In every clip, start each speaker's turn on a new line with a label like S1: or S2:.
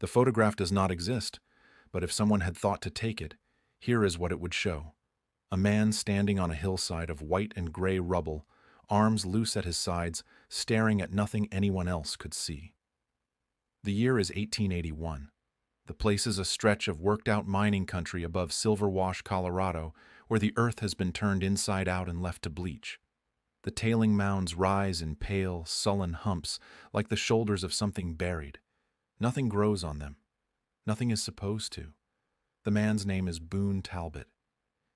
S1: The photograph does not exist, but if someone had thought to take it, here is what it would show. A man standing on a hillside of white and gray rubble, arms loose at his sides, staring at nothing anyone else could see. The year is 1881. The place is a stretch of worked-out mining country above Silver Wash, Colorado, where the earth has been turned inside out and left to bleach. The tailing mounds rise in pale, sullen humps, like the shoulders of something buried. Nothing grows on them. Nothing is supposed to. The man's name is Boone Talbot.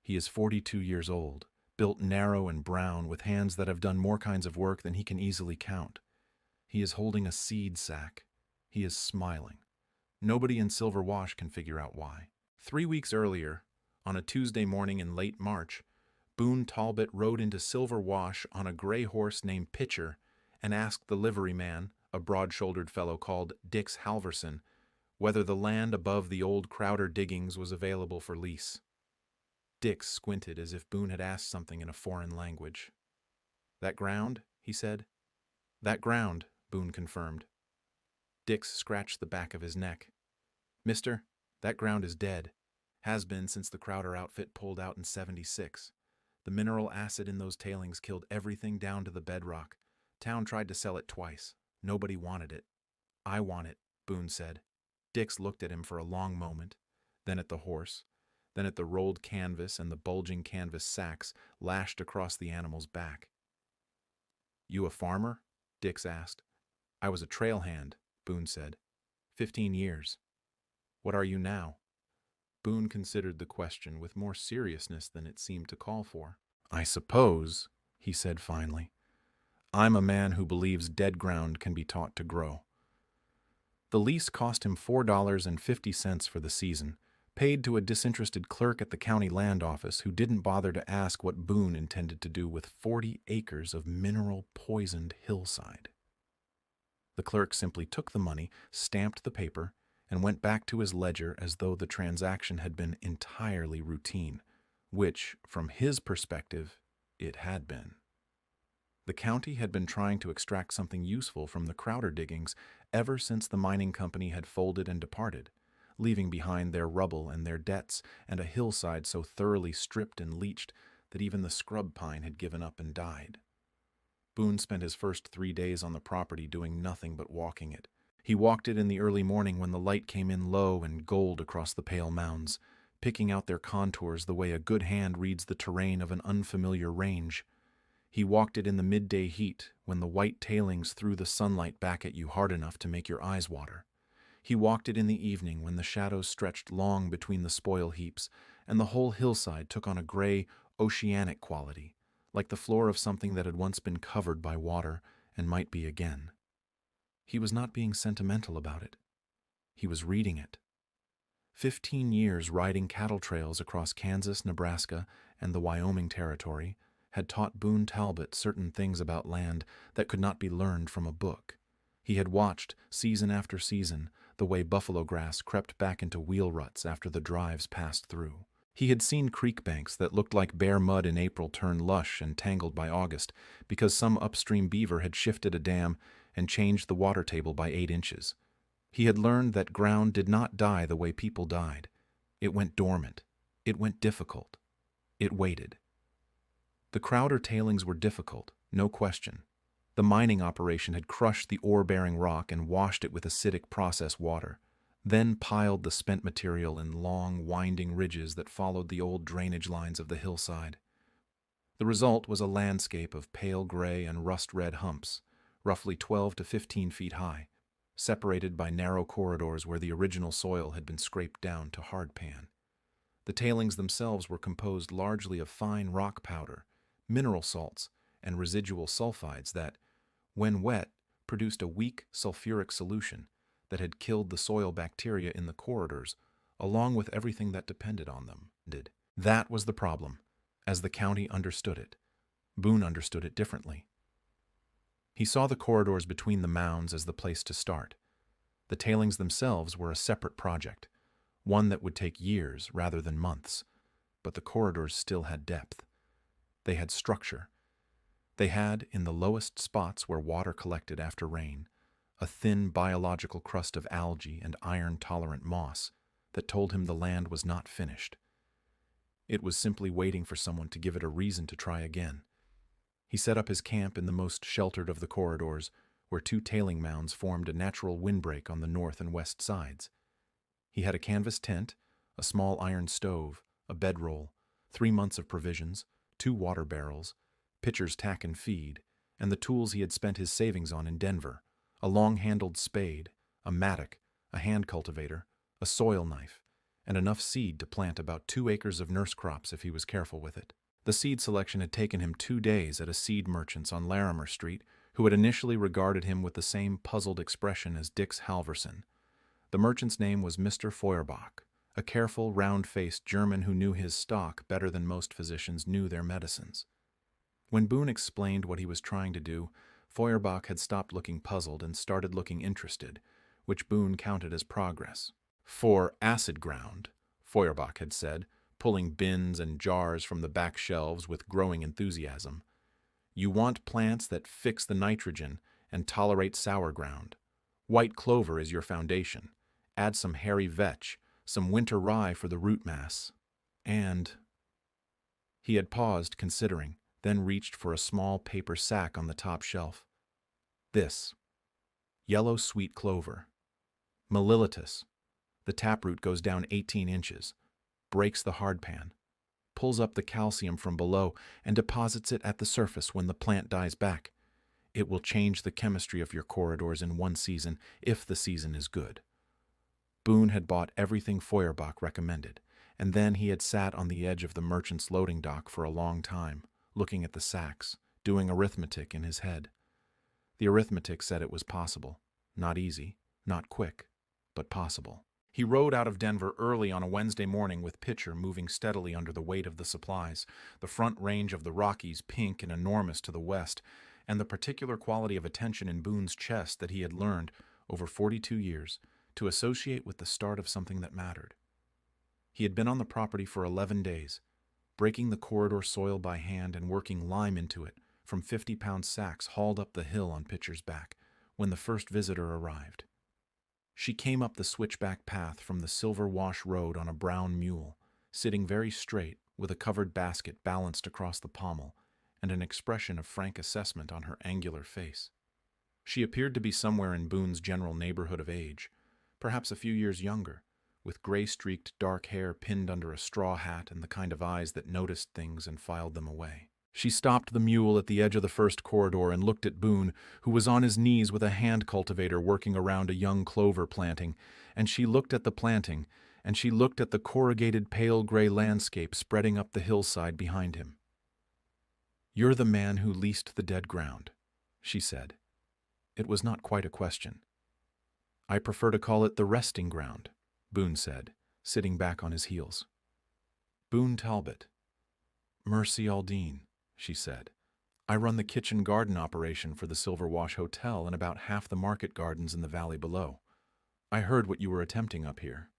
S1: He is 42 years old, built narrow and brown, with hands that have done more kinds of work than he can easily count. He is holding a seed sack. He is smiling. Nobody in Silver Wash can figure out why. 3 weeks earlier, on a Tuesday morning in late March, Boone Talbot rode into Silver Wash on a gray horse named Pitcher and asked the liveryman, a broad-shouldered fellow called Dix Halverson, whether the land above the old Crowder diggings was available for lease. Dix squinted as if Boone had asked something in a foreign language. "That ground?" he said. "That ground," Boone confirmed. Dix scratched the back of his neck. "Mister, that ground is dead. Has been since the Crowder outfit pulled out in '76. The mineral acid in those tailings killed everything down to the bedrock. Town tried to sell it twice. Nobody wanted it." "I want it," Boone said. Dix looked at him for a long moment, then at the horse, then at the rolled canvas and the bulging canvas sacks lashed across the animal's back. "You a farmer?" Dix asked. "I was a trail hand," Boone said. 15 years. "What are you now?" Boone considered the question with more seriousness than it seemed to call for. "I suppose," he said finally, "I'm a man who believes dead ground can be taught to grow." The lease cost him $4.50 for the season, paid to a disinterested clerk at the county land office who didn't bother to ask what Boone intended to do with 40 acres of mineral-poisoned hillside. The clerk simply took the money, stamped the paper, and went back to his ledger as though the transaction had been entirely routine, which, from his perspective, it had been. The county had been trying to extract something useful from the Crowder diggings ever since the mining company had folded and departed, leaving behind their rubble and their debts and a hillside so thoroughly stripped and leached that even the scrub pine had given up and died. Boone spent his first 3 days on the property doing nothing but walking it. He walked it in the early morning when the light came in low and gold across the pale mounds, picking out their contours the way a good hand reads the terrain of an unfamiliar range. He walked it in the midday heat when the white tailings threw the sunlight back at you hard enough to make your eyes water. He walked it in the evening when the shadows stretched long between the spoil heaps and the whole hillside took on a gray, oceanic quality, like the floor of something that had once been covered by water and might be again. He was not being sentimental about it. He was reading it. 15 years riding cattle trails across Kansas, Nebraska, and the Wyoming Territory had taught Boone Talbot certain things about land that could not be learned from a book. He had watched, season after season, the way buffalo grass crept back into wheel ruts after the drives passed through. He had seen creek banks that looked like bare mud in April turn lush and tangled by August because some upstream beaver had shifted a dam and changed the water table by 8 inches. He had learned that ground did not die the way people died. It went dormant. It went difficult. It waited. The Crowder tailings were difficult, no question. The mining operation had crushed the ore-bearing rock and washed it with acidic process water, then piled the spent material in long, winding ridges that followed the old drainage lines of the hillside. The result was a landscape of pale gray and rust-red humps, roughly 12 to 15 feet high, separated by narrow corridors where the original soil had been scraped down to hardpan. The tailings themselves were composed largely of fine rock powder, mineral salts, and residual sulfides that, when wet, produced a weak sulfuric solution that had killed the soil bacteria in the corridors, along with everything that depended on them. That was the problem, as the county understood it. Boone understood it differently. He saw the corridors between the mounds as the place to start. The tailings themselves were a separate project, one that would take years rather than months, but the corridors still had depth. They had structure. They had, in the lowest spots where water collected after rain, a thin biological crust of algae and iron-tolerant moss that told him the land was not finished. It was simply waiting for someone to give it a reason to try again. He set up his camp in the most sheltered of the corridors, where two tailing mounds formed a natural windbreak on the north and west sides. He had a canvas tent, a small iron stove, a bedroll, 3 months of provisions, 2 water barrels, pitcher's tack and feed, and the tools he had spent his savings on in Denver, a long-handled spade, a mattock, a hand cultivator, a soil knife, and enough seed to plant about 2 acres of nurse crops if he was careful with it. The seed selection had taken him 2 days at a seed merchant's on Larimer Street, who had initially regarded him with the same puzzled expression as Dix Halverson. The merchant's name was Mr. Feuerbach, a careful, round-faced German who knew his stock better than most physicians knew their medicines. When Boone explained what he was trying to do, Feuerbach had stopped looking puzzled and started looking interested, which Boone counted as progress. "For acid ground," Feuerbach had said, pulling bins and jars from the back shelves with growing enthusiasm. "You want plants that fix the nitrogen and tolerate sour ground. White clover is your foundation. Add some hairy vetch, some winter rye for the root mass, and—" He had paused, considering, then reached for a small paper sack on the top shelf. "This. Yellow sweet clover. Melilitus. The taproot goes down 18 inches, breaks the hardpan, pulls up the calcium from below, and deposits it at the surface when the plant dies back. It will change the chemistry of your corridors in 1 season, if the season is good." Boone had bought everything Feuerbach recommended, and then he had sat on the edge of the merchant's loading dock for a long time, looking at the sacks, doing arithmetic in his head. The arithmetic said it was possible. Not easy, not quick, but possible. He rode out of Denver early on a Wednesday morning with Pitcher moving steadily under the weight of the supplies, the front range of the Rockies pink and enormous to the west, and the particular quality of attention in Boone's chest that he had learned, over 42 years, to associate with the start of something that mattered. He had been on the property for 11 days, breaking the corridor soil by hand and working lime into it from 50-pound sacks hauled up the hill on Pitcher's back, when the first visitor arrived. She came up the switchback path from the Silver Wash Road on a brown mule, sitting very straight with a covered basket balanced across the pommel and an expression of frank assessment on her angular face. She appeared to be somewhere in Boone's general neighborhood of age, perhaps a few years younger, with gray-streaked dark hair pinned under a straw hat and the kind of eyes that noticed things and filed them away. She stopped the mule at the edge of the first corridor and looked at Boone, who was on his knees with a hand cultivator working around a young clover planting, and she looked at the planting, and she looked at the corrugated pale gray landscape spreading up the hillside behind him. "You're the man who leased the dead ground," she said. It was not quite a question. "I prefer to call it the resting ground," Boone said, sitting back on his heels. "Boone Talbot." "Mercy Aldine," she said. "I run the kitchen garden operation for the Silver Wash Hotel and about half the market gardens in the valley below. I heard what you were attempting up here."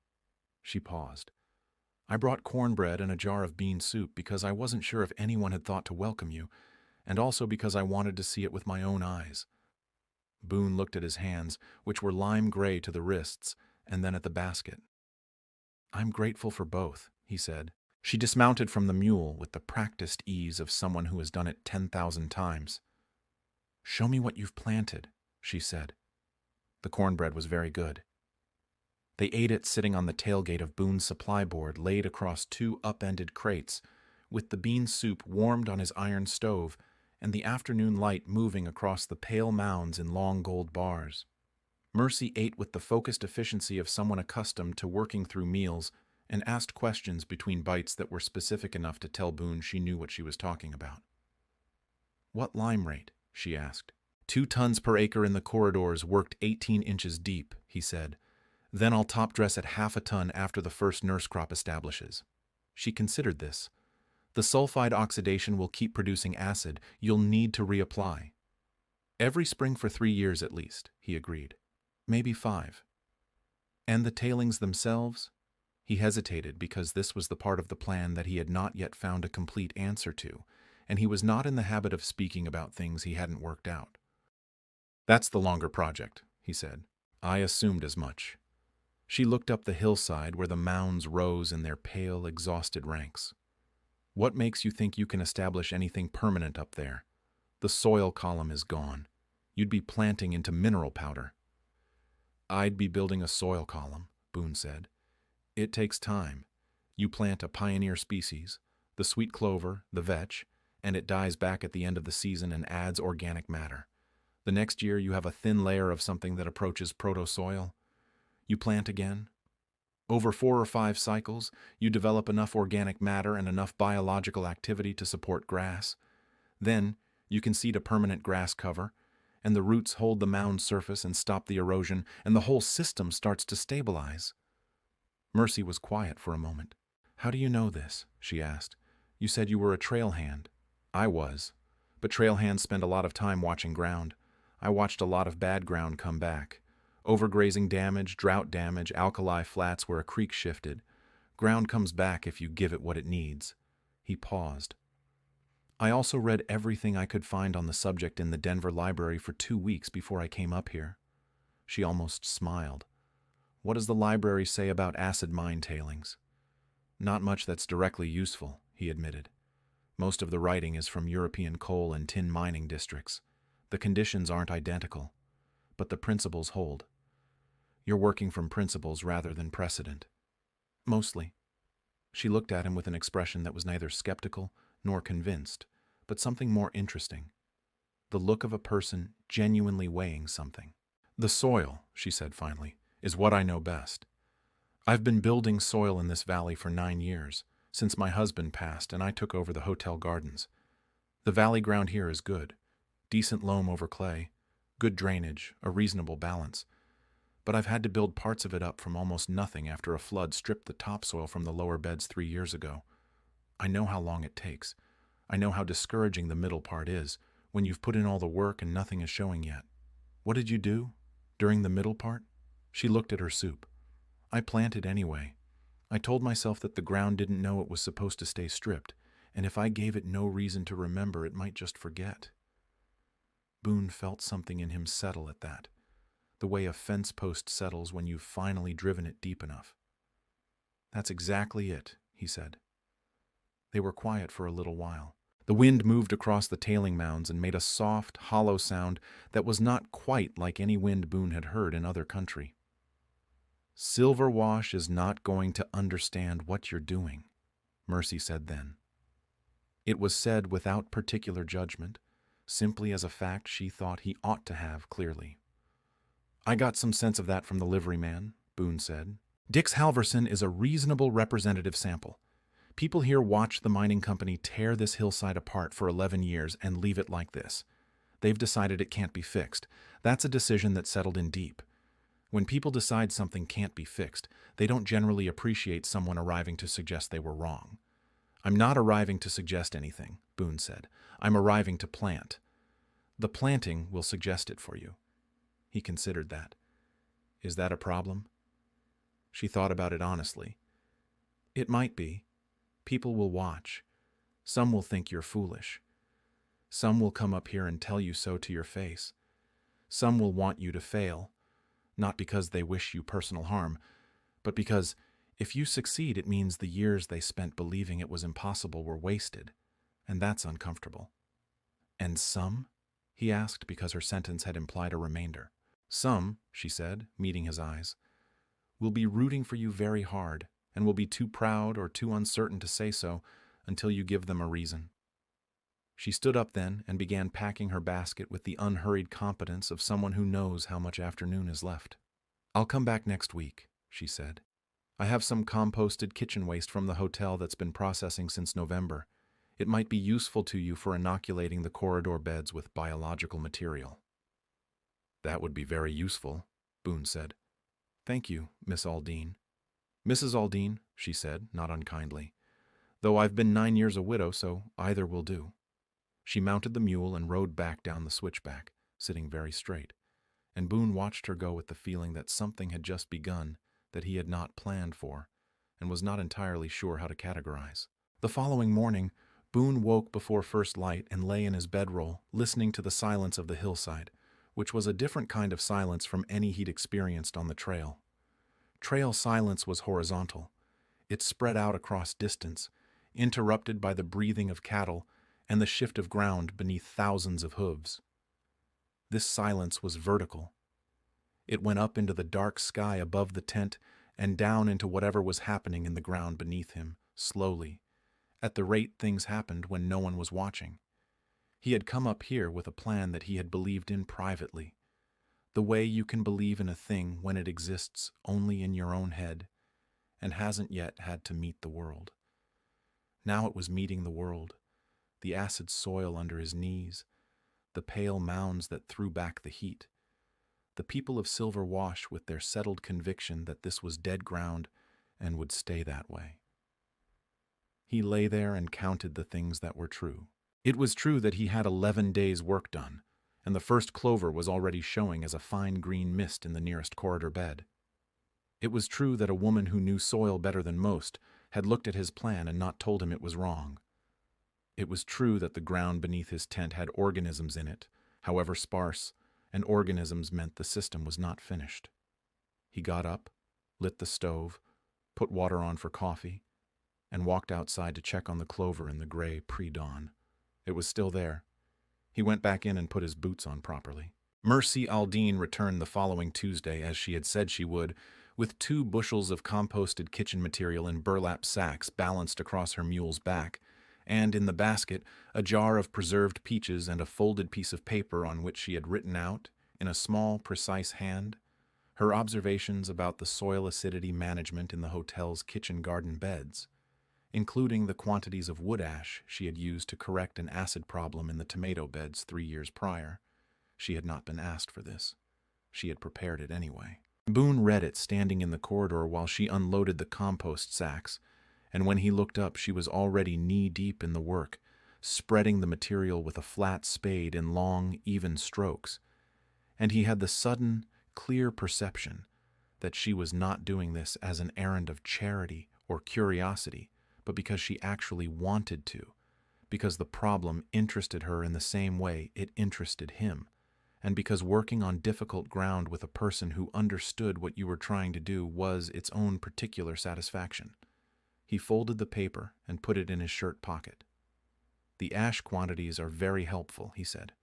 S1: She paused. "I brought cornbread and a jar of bean soup because I wasn't sure if anyone had thought to welcome you, and also because I wanted to see it with my own eyes." Boone looked at his hands, which were lime gray to the wrists, and then at the basket. "I'm grateful for both," he said. She dismounted from the mule with the practiced ease of someone who has done it 10,000 times. "Show me what you've planted," she said. The cornbread was very good. They ate it sitting on the tailgate of Boone's supply board laid across 2 upended crates, with the bean soup warmed on his iron stove and the afternoon light moving across the pale mounds in long gold bars. Mercy ate with the focused efficiency of someone accustomed to working through meals and asked questions between bites that were specific enough to tell Boone she knew what she was talking about. "What lime rate?" she asked. 2 tons per acre in the corridors worked 18 inches deep, he said. "Then I'll top dress at half a ton after the first nurse crop establishes." She considered this. "The sulfide oxidation will keep producing acid. You'll need to reapply." "Every spring for 3 years at least," he agreed. "Maybe 5. "And the tailings themselves?" He hesitated because this was the part of the plan that he had not yet found a complete answer to, and he was not in the habit of speaking about things he hadn't worked out. "That's the longer project," he said. I assumed as much. She looked up the hillside where the mounds rose in their pale, exhausted ranks. What makes you think you can establish anything permanent up there? The soil column is gone. You'd be planting into mineral powder. I'd be building a soil column, Boone said. It takes time. You plant a pioneer species, the sweet clover, the vetch, and it dies back at the end of the season and adds organic matter. The next year you have a thin layer of something that approaches proto-soil. You plant again. Over 4 or 5 cycles, you develop enough organic matter and enough biological activity to support grass. Then, you can seed a permanent grass cover, and the roots hold the mound surface and stop the erosion, and the whole system starts to stabilize. Mercy was quiet for a moment. How do you know this? She asked. You said you were a trail hand. I was, but trail hands spend a lot of time watching ground. I watched a lot of bad ground come back. Overgrazing damage, drought damage, alkali flats where a creek shifted. Ground comes back if you give it what it needs. He paused. I also read everything I could find on the subject in the Denver library for 2 weeks before I came up here. She almost smiled. What does the library say about acid mine tailings? Not much that's directly useful, he admitted. Most of the writing is from European coal and tin mining districts. The conditions aren't identical, but the principles hold. You're working from principles rather than precedent. Mostly. She looked at him with an expression that was neither skeptical nor convinced, but something more interesting. The look of a person genuinely weighing something. The soil, she said finally, is what I know best. I've been building soil in this valley for 9 years, since my husband passed and I took over the hotel gardens. The valley ground here is good. Decent loam over clay, good drainage, a reasonable balance. But I've had to build parts of it up from almost nothing after a flood stripped the topsoil from the lower beds 3 years ago. I know how long it takes. I know how discouraging the middle part is, when you've put in all the work and nothing is showing yet. What did you do during the middle part? She looked at her soup. I planted anyway. I told myself that the ground didn't know it was supposed to stay stripped, and if I gave it no reason to remember, it might just forget. Boone felt something in him settle at that, the way a fence post settles when you've finally driven it deep enough. That's exactly it, he said. They were quiet for a little while. The wind moved across the tailing mounds and made a soft, hollow sound that was not quite like any wind Boone had heard in other country. Silverwash is not going to understand what you're doing, Mercy said then. It was said without particular judgment, simply as a fact she thought he ought to have clearly. I got some sense of that from the liveryman, Boone said. Dix Halverson is a reasonable representative sample. People here watch the mining company tear this hillside apart for 11 years and leave it like this. They've decided it can't be fixed. That's a decision that settled in deep. When people decide something can't be fixed, they don't generally appreciate someone arriving to suggest they were wrong. I'm not arriving to suggest anything, Boone said. I'm arriving to plant. The planting will suggest it for you. He considered that. Is that a problem? She thought about it honestly. It might be. People will watch. Some will think you're foolish. Some will come up here and tell you so to your face. Some will want you to fail, not because they wish you personal harm, but because if you succeed, it means the years they spent believing it was impossible were wasted, and that's uncomfortable. And some? He asked because her sentence had implied a remainder. Some, she said, meeting his eyes, will be rooting for you very hard and will be too proud or too uncertain to say so until you give them a reason. She stood up then and began packing her basket with the unhurried competence of someone who knows how much afternoon is left. I'll come back next week, she said. I have some composted kitchen waste from the hotel that's been processing since November. It might be useful to you for inoculating the corridor beds with biological material. That would be very useful, Boone said. Thank you, Miss Aldine. Mrs. Aldine, she said, not unkindly, though I've been 9 years a widow, so either will do. She mounted the mule and rode back down the switchback, sitting very straight, and Boone watched her go with the feeling that something had just begun that he had not planned for, and was not entirely sure how to categorize. The following morning, Boone woke before first light and lay in his bedroll, listening to the silence of the hillside, which was a different kind of silence from any he'd experienced on the trail. Trail silence was horizontal. It spread out across distance, interrupted by the breathing of cattle and the shift of ground beneath thousands of hooves. This silence was vertical. It went up into the dark sky above the tent and down into whatever was happening in the ground beneath him, slowly, at the rate things happened when no one was watching. He had come up here with a plan that he had believed in privately, the way you can believe in a thing when it exists only in your own head and hasn't yet had to meet the world. Now it was meeting the world, the acid soil under his knees, the pale mounds that threw back the heat, the people of Silver Wash with their settled conviction that this was dead ground and would stay that way. He lay there and counted the things that were true. It was true that he had 11 days' work done, and the first clover was already showing as a fine green mist in the nearest corridor bed. It was true that a woman who knew soil better than most had looked at his plan and not told him it was wrong. It was true that the ground beneath his tent had organisms in it, however sparse, and organisms meant the system was not finished. He got up, lit the stove, put water on for coffee, and walked outside to check on the clover in the gray pre-dawn. It was still there. He went back in and put his boots on properly. Mercy Aldine returned the following Tuesday, as she had said she would, with 2 bushels of composted kitchen material in burlap sacks balanced across her mule's back, and in the basket a jar of preserved peaches and a folded piece of paper on which she had written out, in a small, precise hand, her observations about the soil acidity management in the hotel's kitchen garden beds, including the quantities of wood ash she had used to correct an acid problem in the tomato beds 3 years prior. She had not been asked for this. She had prepared it anyway. Boone read it standing in the corridor while she unloaded the compost sacks, and when he looked up she was already knee-deep in the work, spreading the material with a flat spade in long, even strokes, and he had the sudden, clear perception that she was not doing this as an errand of charity or curiosity, but because she actually wanted to, because the problem interested her in the same way it interested him, and because working on difficult ground with a person who understood what you were trying to do was its own particular satisfaction. He folded the paper and put it in his shirt pocket. "The ash quantities are very helpful," he said.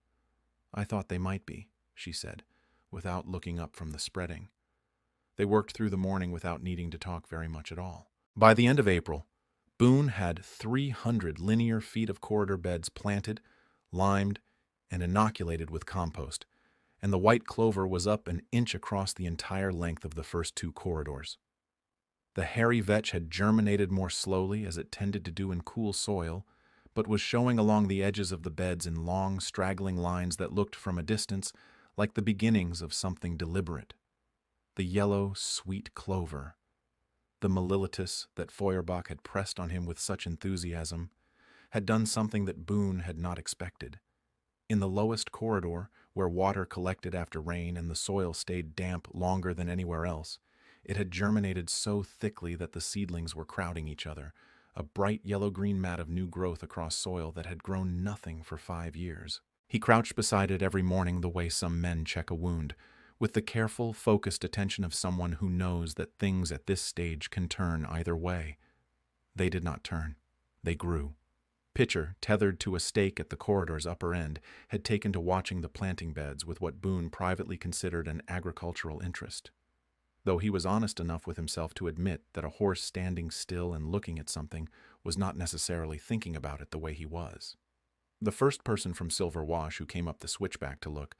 S1: "I thought they might be," she said, without looking up from the spreading. They worked through the morning without needing to talk very much at all. By the end of April, Boone had 300 linear feet of corridor beds planted, limed, and inoculated with compost, and the white clover was up an inch across the entire length of the first 2 corridors. The hairy vetch had germinated more slowly, as it tended to do in cool soil, but was showing along the edges of the beds in long, straggling lines that looked from a distance like the beginnings of something deliberate. The yellow, sweet clover, the melilitus that Feuerbach had pressed on him with such enthusiasm, had done something that Boone had not expected. In the lowest corridor, where water collected after rain and the soil stayed damp longer than anywhere else, it had germinated so thickly that the seedlings were crowding each other, a bright yellow-green mat of new growth across soil that had grown nothing for 5 years. He crouched beside it every morning the way some men check a wound, with the careful, focused attention of someone who knows that things at this stage can turn either way. They did not turn. They grew. Pitcher, tethered to a stake at the corridor's upper end, had taken to watching the planting beds with what Boone privately considered an agricultural interest, though he was honest enough with himself to admit that a horse standing still and looking at something was not necessarily thinking about it the way he was. The first person from Silver Wash who came up the switchback to look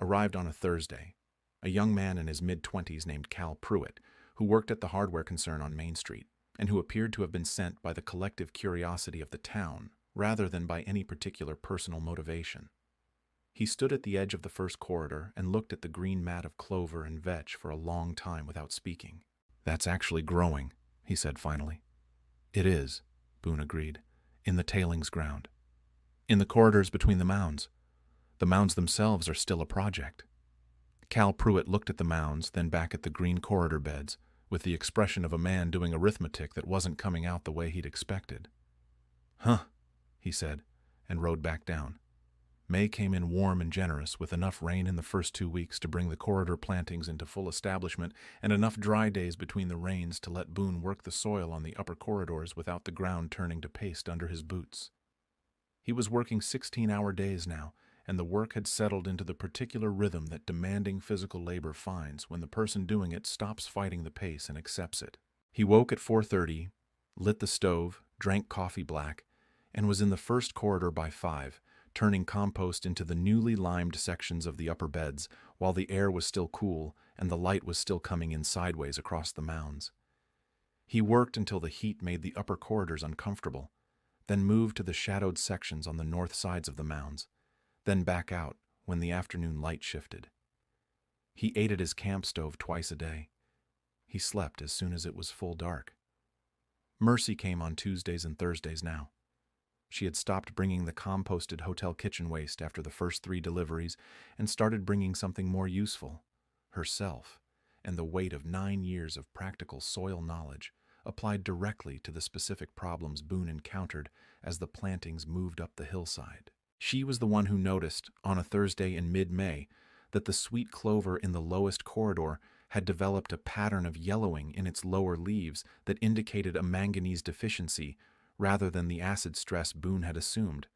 S1: arrived on a Thursday, a young man in his mid-20s named Cal Pruitt, who worked at the hardware concern on Main Street, and who appeared to have been sent by the collective curiosity of the town, rather than by any particular personal motivation. He stood at the edge of the first corridor and looked at the green mat of clover and vetch for a long time without speaking. "That's actually growing," he said finally. "It is," Boone agreed, "in the tailings ground. In the corridors between the mounds. The mounds themselves are still a project." Cal Pruitt looked at the mounds, then back at the green corridor beds, with the expression of a man doing arithmetic that wasn't coming out the way he'd expected. "Huh," he said, and rode back down. May came in warm and generous, with enough rain in the first 2 weeks to bring the corridor plantings into full establishment and enough dry days between the rains to let Boone work the soil on the upper corridors without the ground turning to paste under his boots. He was working 16-hour days now, and the work had settled into the particular rhythm that demanding physical labor finds when the person doing it stops fighting the pace and accepts it. He woke at 4:30, lit the stove, drank coffee black, and was in the first corridor by 5, turning compost into the newly limed sections of the upper beds while the air was still cool and the light was still coming in sideways across the mounds. He worked until the heat made the upper corridors uncomfortable, then moved to the shadowed sections on the north sides of the mounds, then back out when the afternoon light shifted. He ate at his camp stove twice a day. He slept as soon as it was full dark. Mercy came on Tuesdays and Thursdays now. She had stopped bringing the composted hotel kitchen waste after the first 3 deliveries and started bringing something more useful, herself, and the weight of 9 years of practical soil knowledge applied directly to the specific problems Boone encountered as the plantings moved up the hillside. She was the one who noticed, on a Thursday in mid-May, that the sweet clover in the lowest corridor had developed a pattern of yellowing in its lower leaves that indicated a manganese deficiency rather than the acid stress Boone had assumed.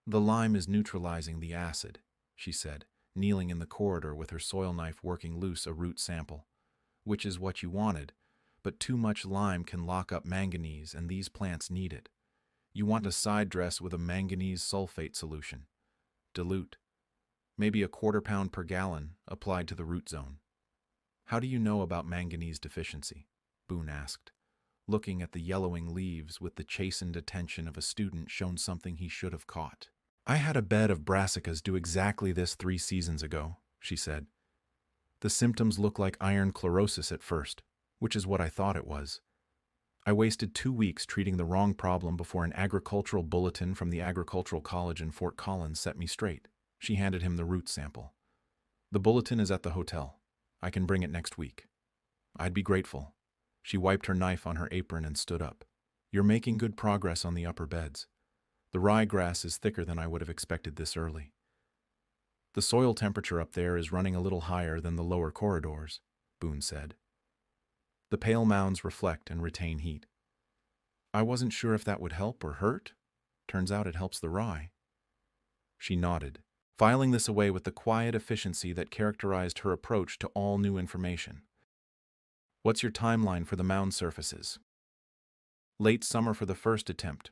S1: "The lime is neutralizing the acid," she said, kneeling in the corridor with her soil knife working loose a root sample. "Which is what you wanted, but too much lime can lock up manganese and these plants need it. You want a side dress with a manganese sulfate solution. Dilute. Maybe a 1/4 pound per gallon applied to the root zone." "How do you know about manganese deficiency?" Boone asked, looking at the yellowing leaves with the chastened attention of a student shown something he should have caught. "I had a bed of brassicas do exactly this 3 seasons ago," she said. "The symptoms look like iron chlorosis at first, which is what I thought it was. I wasted 2 weeks treating the wrong problem before an agricultural bulletin from the Agricultural College in Fort Collins set me straight." She handed him the root sample. "The bulletin is at the hotel. I can bring it next week." "I'd be grateful." She wiped her knife on her apron and stood up. "You're making good progress on the upper beds. The ryegrass is thicker than I would have expected this early. The soil temperature up there is running a little higher than the lower corridors," Boone said. "The pale mounds reflect and retain heat. I wasn't sure if that would help or hurt. Turns out it helps the rye." She nodded, filing this away with the quiet efficiency that characterized her approach to all new information. "What's your timeline for the mound surfaces?" "Late summer for the first attempt.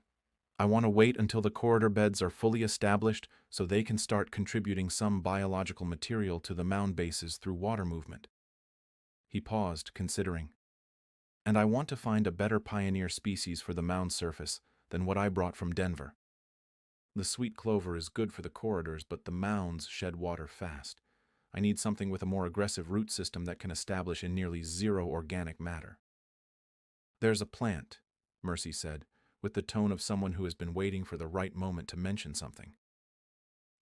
S1: I want to wait until the corridor beds are fully established so they can start contributing some biological material to the mound bases through water movement." He paused, considering. "And I want to find a better pioneer species for the mound surface than what I brought from Denver. The sweet clover is good for the corridors, but the mounds shed water fast. I need something with a more aggressive root system that can establish in nearly 0 organic matter." "There's a plant," Mercy said, with the tone of someone who has been waiting for the right moment to mention something.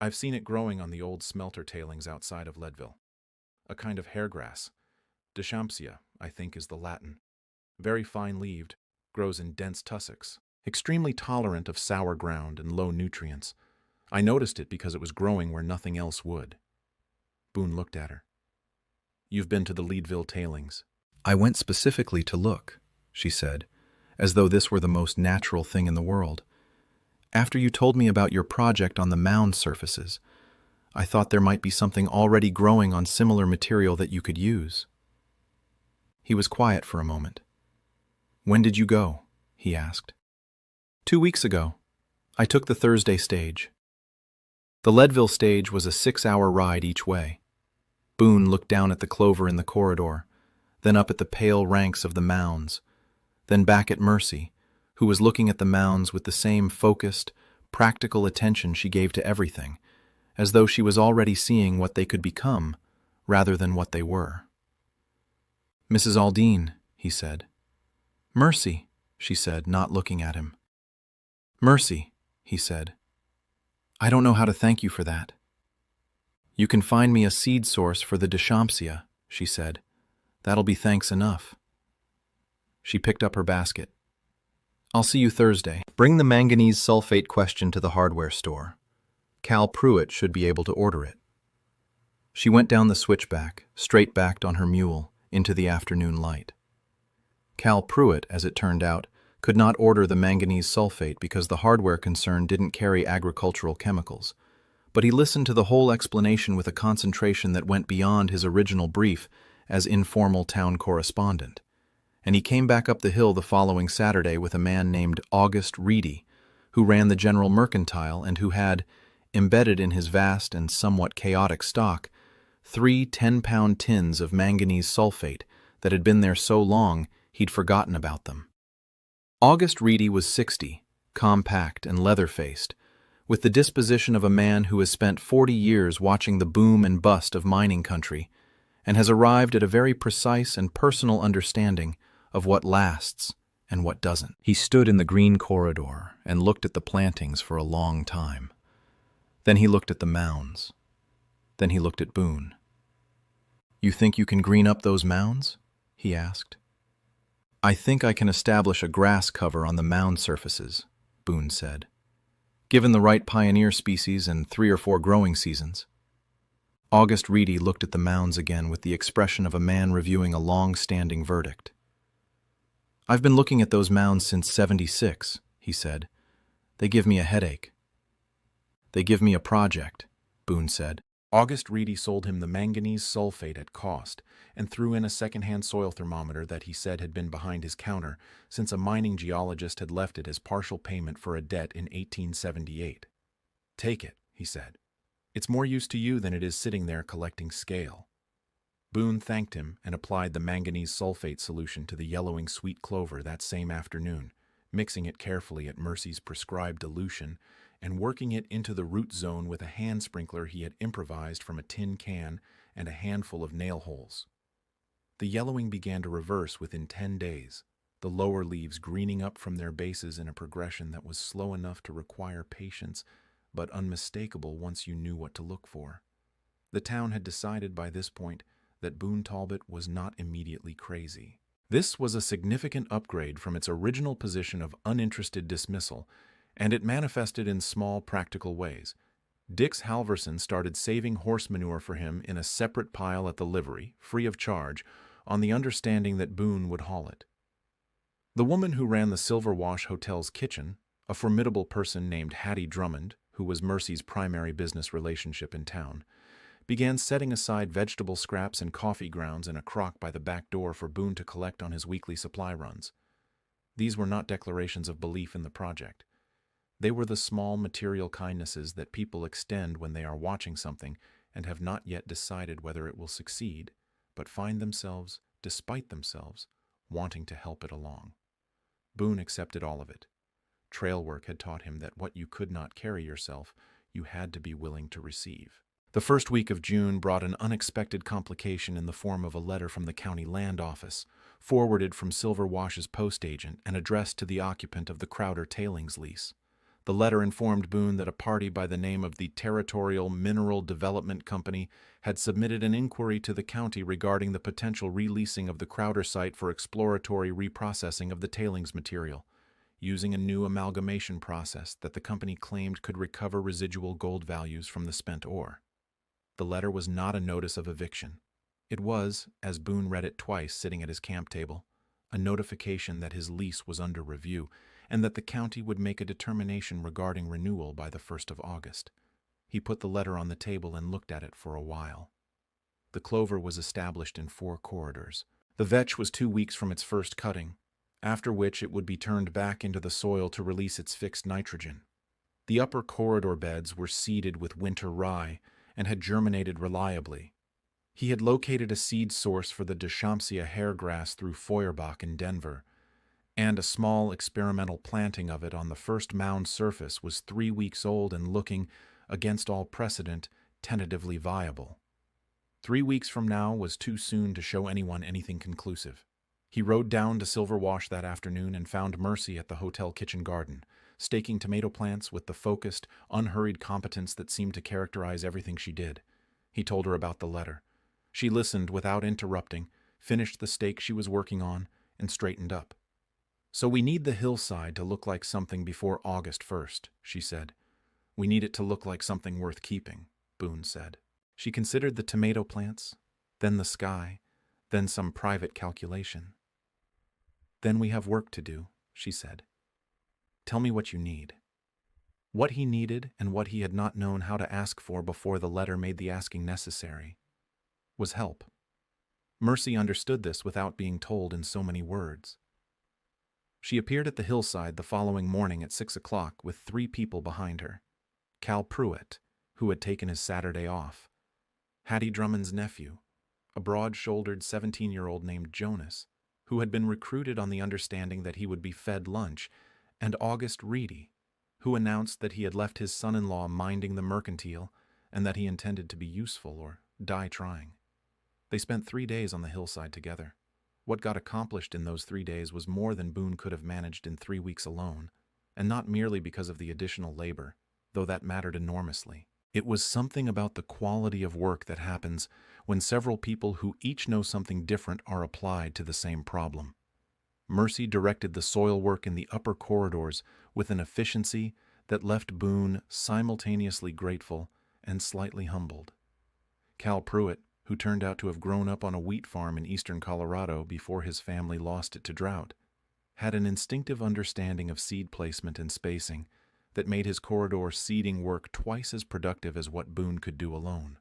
S1: "I've seen it growing on the old smelter tailings outside of Leadville. A kind of hairgrass. Deschampsia, I think, is the Latin. Very fine-leaved, grows in dense tussocks. Extremely tolerant of sour ground and low nutrients. I noticed it because it was growing where nothing else would." Boone looked at her. "You've been to the Leadville tailings." "I went specifically to look," she said, as though this were the most natural thing in the world. "After you told me about your project on the mound surfaces, I thought there might be something already growing on similar material that you could use." He was quiet for a moment. "When did you go?" he asked. 2 weeks ago. I took the Thursday stage." The Leadville stage was a 6-hour ride each way. Boone looked down at the clover in the corridor, then up at the pale ranks of the mounds, then back at Mercy, who was looking at the mounds with the same focused, practical attention she gave to everything, as though she was already seeing what they could become, rather than what they were. "Mrs. Aldine," he said. "Mercy," she said, not looking at him. "Mercy," he said. "I don't know how to thank you for that." "You can find me a seed source for the Deschampsia," she said. "That'll be thanks enough." She picked up her basket. "I'll see you Thursday. Bring the manganese sulfate question to the hardware store."
S2: Cal Pruitt should be able to order it. She went down the switchback, straight-backed on her mule, into the afternoon light. Cal Pruitt, as it turned out, could not order the manganese sulfate because the hardware concern didn't carry agricultural chemicals. But he listened to the whole explanation with a concentration that went beyond his original brief as informal town correspondent. And he came back up the hill the following Saturday with a man named August Reedy, who ran the General Mercantile and who had, embedded in his vast and somewhat chaotic stock, 3 10-pound tins of manganese sulfate that had been there so long he'd forgotten about them. August Reedy was 60, compact and leather-faced, with the disposition of a man who has spent 40 years watching the boom and bust of mining country and has arrived at a very precise and personal understanding of what lasts and what doesn't. He stood in the green corridor and looked at the plantings for a long time. Then he looked at the mounds. Then he looked at Boone. "You think you can green up those mounds?" he asked. "I think I can establish a grass cover on the mound surfaces," Boone said, "given the right pioneer species and 3 or 4 growing seasons." August Reedy looked at the mounds again with the expression of a man reviewing a long-standing verdict. "I've been looking at those mounds since '76, he said. "They give me a headache." "They give me a project," Boone said.
S1: August Reedy sold him the manganese sulfate at cost and threw in a second-hand soil thermometer that he said had been behind his counter since a mining geologist had left it as partial payment for a debt in 1878. "Take it," he said. "It's more use to you than it is sitting there collecting scale." Boone thanked him and applied the manganese sulfate solution to the yellowing sweet clover that same afternoon, mixing it carefully at Mercy's prescribed dilution and working it into the root zone with a hand sprinkler he had improvised from a tin can and a handful of nail holes. The yellowing began to reverse within 10 days, the lower leaves greening up from their bases in a progression that was slow enough to require patience, but unmistakable once you knew what to look for. The town had decided by this point that Boone Talbot was not immediately crazy. This was a significant upgrade from its original position of uninterested dismissal, and it manifested in small, practical ways. Dix Halverson started saving horse manure for him in a separate pile at the livery, free of charge, on the understanding that Boone would haul it. The woman who ran the Silver Wash Hotel's kitchen, a formidable person named Hattie Drummond, who was Mercy's primary business relationship in town, began setting aside vegetable scraps and coffee grounds in a crock by the back door for Boone to collect on his weekly supply runs. These were not declarations of belief in the project. They were the small material kindnesses that people extend when they are watching something and have not yet decided whether it will succeed, but find themselves, despite themselves, wanting to help it along. Boone accepted all of it. Trail work had taught him that what you could not carry yourself, you had to be willing to receive. The first week of June brought an unexpected complication in the form of a letter from the county land office, forwarded from Silver Wash's post agent and addressed to the occupant of the Crowder tailings lease. The letter informed Boone that a party by the name of the Territorial Mineral Development Company had submitted an inquiry to the county regarding the potential releasing of the Crowder site for exploratory reprocessing of the tailings material, using a new amalgamation process that the company claimed could recover residual gold values from the spent ore. The letter was not a notice of eviction. It was, as Boone read it twice sitting at his camp table, a notification that his lease was under review and that the county would make a determination regarding renewal by the 1st of August. He put the letter on the table and looked at it for a while. The clover was established in 4 corridors. The vetch was 2 weeks from its first cutting, after which it would be turned back into the soil to release its fixed nitrogen. The upper corridor beds were seeded with winter rye and had germinated reliably. He had located a seed source for the Deschampsia hairgrass through Feuerbach in Denver, and a small experimental planting of it on the first mound surface was 3 weeks old and looking, against all precedent, tentatively viable. 3 weeks from now was too soon to show anyone anything conclusive. He rode down to Silver Wash that afternoon and found Mercy at the hotel kitchen garden, staking tomato plants with the focused, unhurried competence that seemed to characterize everything she did. He told her about the letter. She listened without interrupting, finished the stake she was working on, and straightened up. "So we need the hillside to look like something before August 1st, she said. We need it to look like something worth keeping, Boone said. She considered the tomato plants, then the sky, then some private calculation. Then we have work to do, she said. Tell me what you need. What he needed, and what he had not known how to ask for before the letter made the asking necessary, was help. Mercy understood this without being told in so many words. She appeared at the hillside the following morning at 6 o'clock with 3 people behind her. Cal Pruitt, who had taken his Saturday off, Hattie Drummond's nephew, a broad-shouldered 17-year-old named Jonas, who had been recruited on the understanding that he would be fed lunch, and August Reedy, who announced that he had left his son-in-law minding the mercantile and that he intended to be useful or die trying. They spent 3 days on the hillside together. What got accomplished in those 3 days was more than Boone could have managed in 3 weeks alone, and not merely because of the additional labor, though that mattered enormously. It was something about the quality of work that happens when several people who each know something different are applied to the same problem. Mercy directed the soil work in the upper corridors with an efficiency that left Boone simultaneously grateful and slightly humbled. Cal Pruitt, who turned out to have grown up on a wheat farm in eastern Colorado before his family lost it to drought, had an instinctive understanding of seed placement and spacing that made his corridor seeding work twice as productive as what Boone could do alone.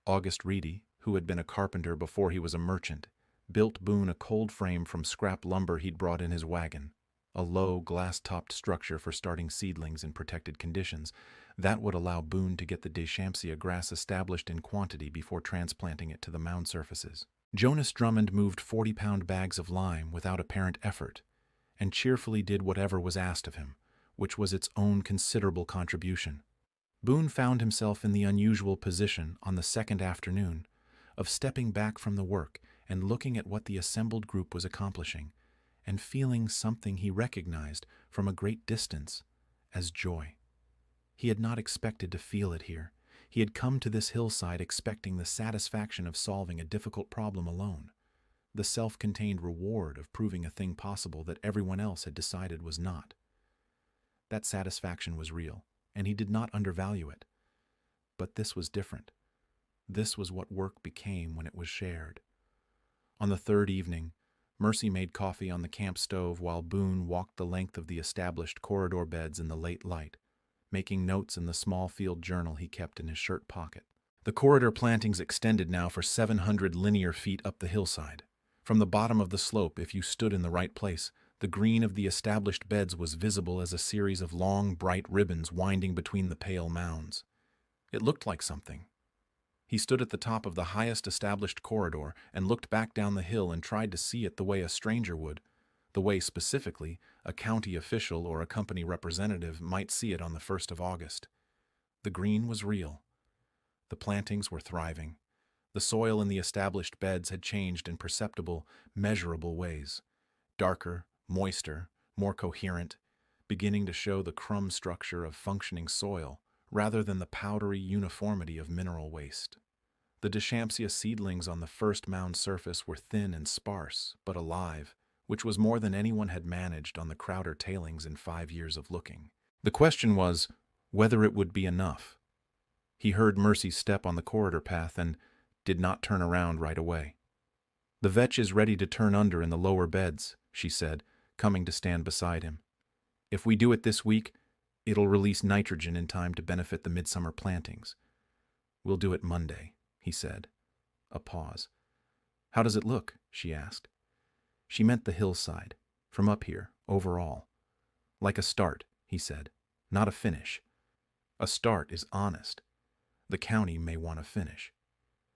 S1: August Reedy, who had been a carpenter before he was a merchant, built Boone a cold frame from scrap lumber he'd brought in his wagon, a low, glass-topped structure for starting seedlings in protected conditions that would allow Boone to get the Deschampsia grass established in quantity before transplanting it to the mound surfaces. Jonas Drummond moved 40-pound bags of lime without apparent effort, and cheerfully did whatever was asked of him, which was its own considerable contribution. Boone found himself in the unusual position on the second afternoon of stepping back from the work and looking at what the assembled group was accomplishing, and feeling something he recognized from a great distance as joy. He had not expected to feel it here. He had come to this hillside expecting the satisfaction of solving a difficult problem alone, the self-contained reward of proving a thing possible that everyone else had decided was not. That satisfaction was real, and he did not undervalue it. But this was different. This was what work became when it was shared. On the third evening, Mercy made coffee on the camp stove while Boone walked the length of the established corridor beds in the late light, making notes in the small field journal he kept in his shirt pocket. The corridor plantings extended now for 700 linear feet up the hillside. From the bottom of the slope, if you stood in the right place, the green of the established beds was visible as a series of long, bright ribbons winding between the pale mounds. It looked like something. He stood at the top of the highest established corridor and looked back down the hill and tried to see it the way a stranger would, the way specifically a county official or a company representative might see it on the 1st of August. The green was real. The plantings were thriving. The soil in the established beds had changed in perceptible, measurable ways. Darker, moister, more coherent, beginning to show the crumb structure of functioning soil rather than the powdery uniformity of mineral waste. The Deschampsia seedlings on the first mound surface were thin and sparse, but alive, which was more than anyone had managed on the Crowder tailings in 5 years of looking. The question was whether it would be enough. He heard Mercy's step on the corridor path and did not turn around right away. "The vetch is ready to turn under in the lower beds," she said, coming to stand beside him. "If we do it this week, it'll release nitrogen in time to benefit the midsummer plantings. We'll do it Monday," he said. A pause. "How does it look?" she asked. She meant the hillside, from up here, overall. "Like a start," he said, "not a finish. A start is honest. The county may want a finish."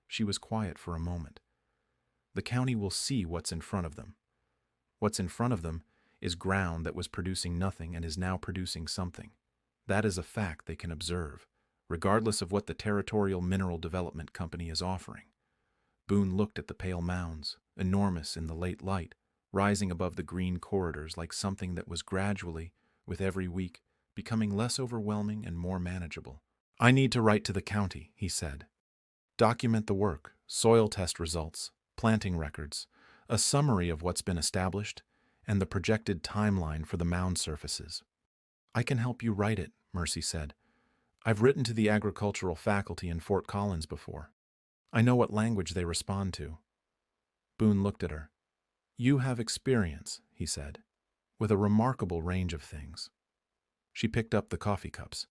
S1: She was quiet for a moment. The county will see what's in front of them. What's in front of them is ground that was producing nothing and is now producing something. That is a fact they can observe, regardless of what the Territorial Mineral Development Company is offering. Boone looked at the pale mounds, enormous in the late light, rising above the green corridors like something that was gradually, with every week, becoming less overwhelming and more manageable. "I need to write to the county," he said. "Document the work, soil test results, planting records, a summary of what's been established, and the projected timeline for the mound surfaces." "I can help you write it," Mercy said. I've written to the agricultural faculty in Fort Collins before. I know what language they respond to. Boone looked at her. You have experience, he said, with a remarkable range of things. She picked up the coffee cups.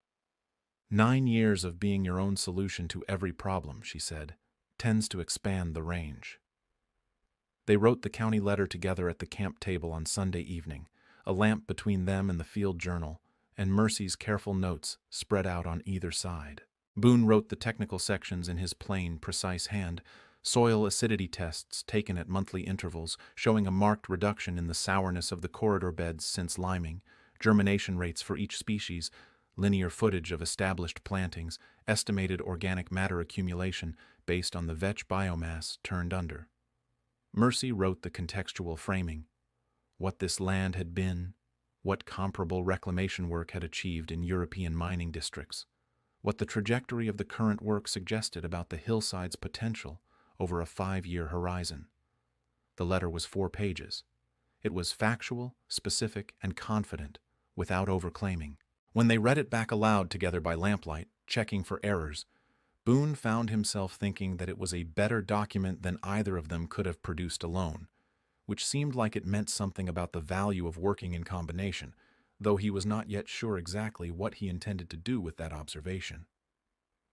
S1: 9 years of being your own solution to every problem, she said, tends to expand the range. They wrote the county letter together at the camp table on Sunday evening, a lamp between them and the field journal, and Mercy's careful notes spread out on either side. Boone wrote the technical sections in his plain, precise hand, soil acidity tests taken at monthly intervals, showing a marked reduction in the sourness of the corridor beds since liming, germination rates for each species, linear footage of established plantings, estimated organic matter accumulation based on the vetch biomass turned under. Mercy wrote the contextual framing, what this land had been, what comparable reclamation work had achieved in European mining districts, what the trajectory of the current work suggested about the hillside's potential over a 5-year horizon. The letter was 4 pages. It was factual, specific, and confident, without overclaiming. When they read it back aloud together by lamplight, checking for errors, Boone found himself thinking that it was a better document than either of them could have produced alone, which seemed like it meant something about the value of working in combination, though he was not yet sure exactly what he intended to do with that observation.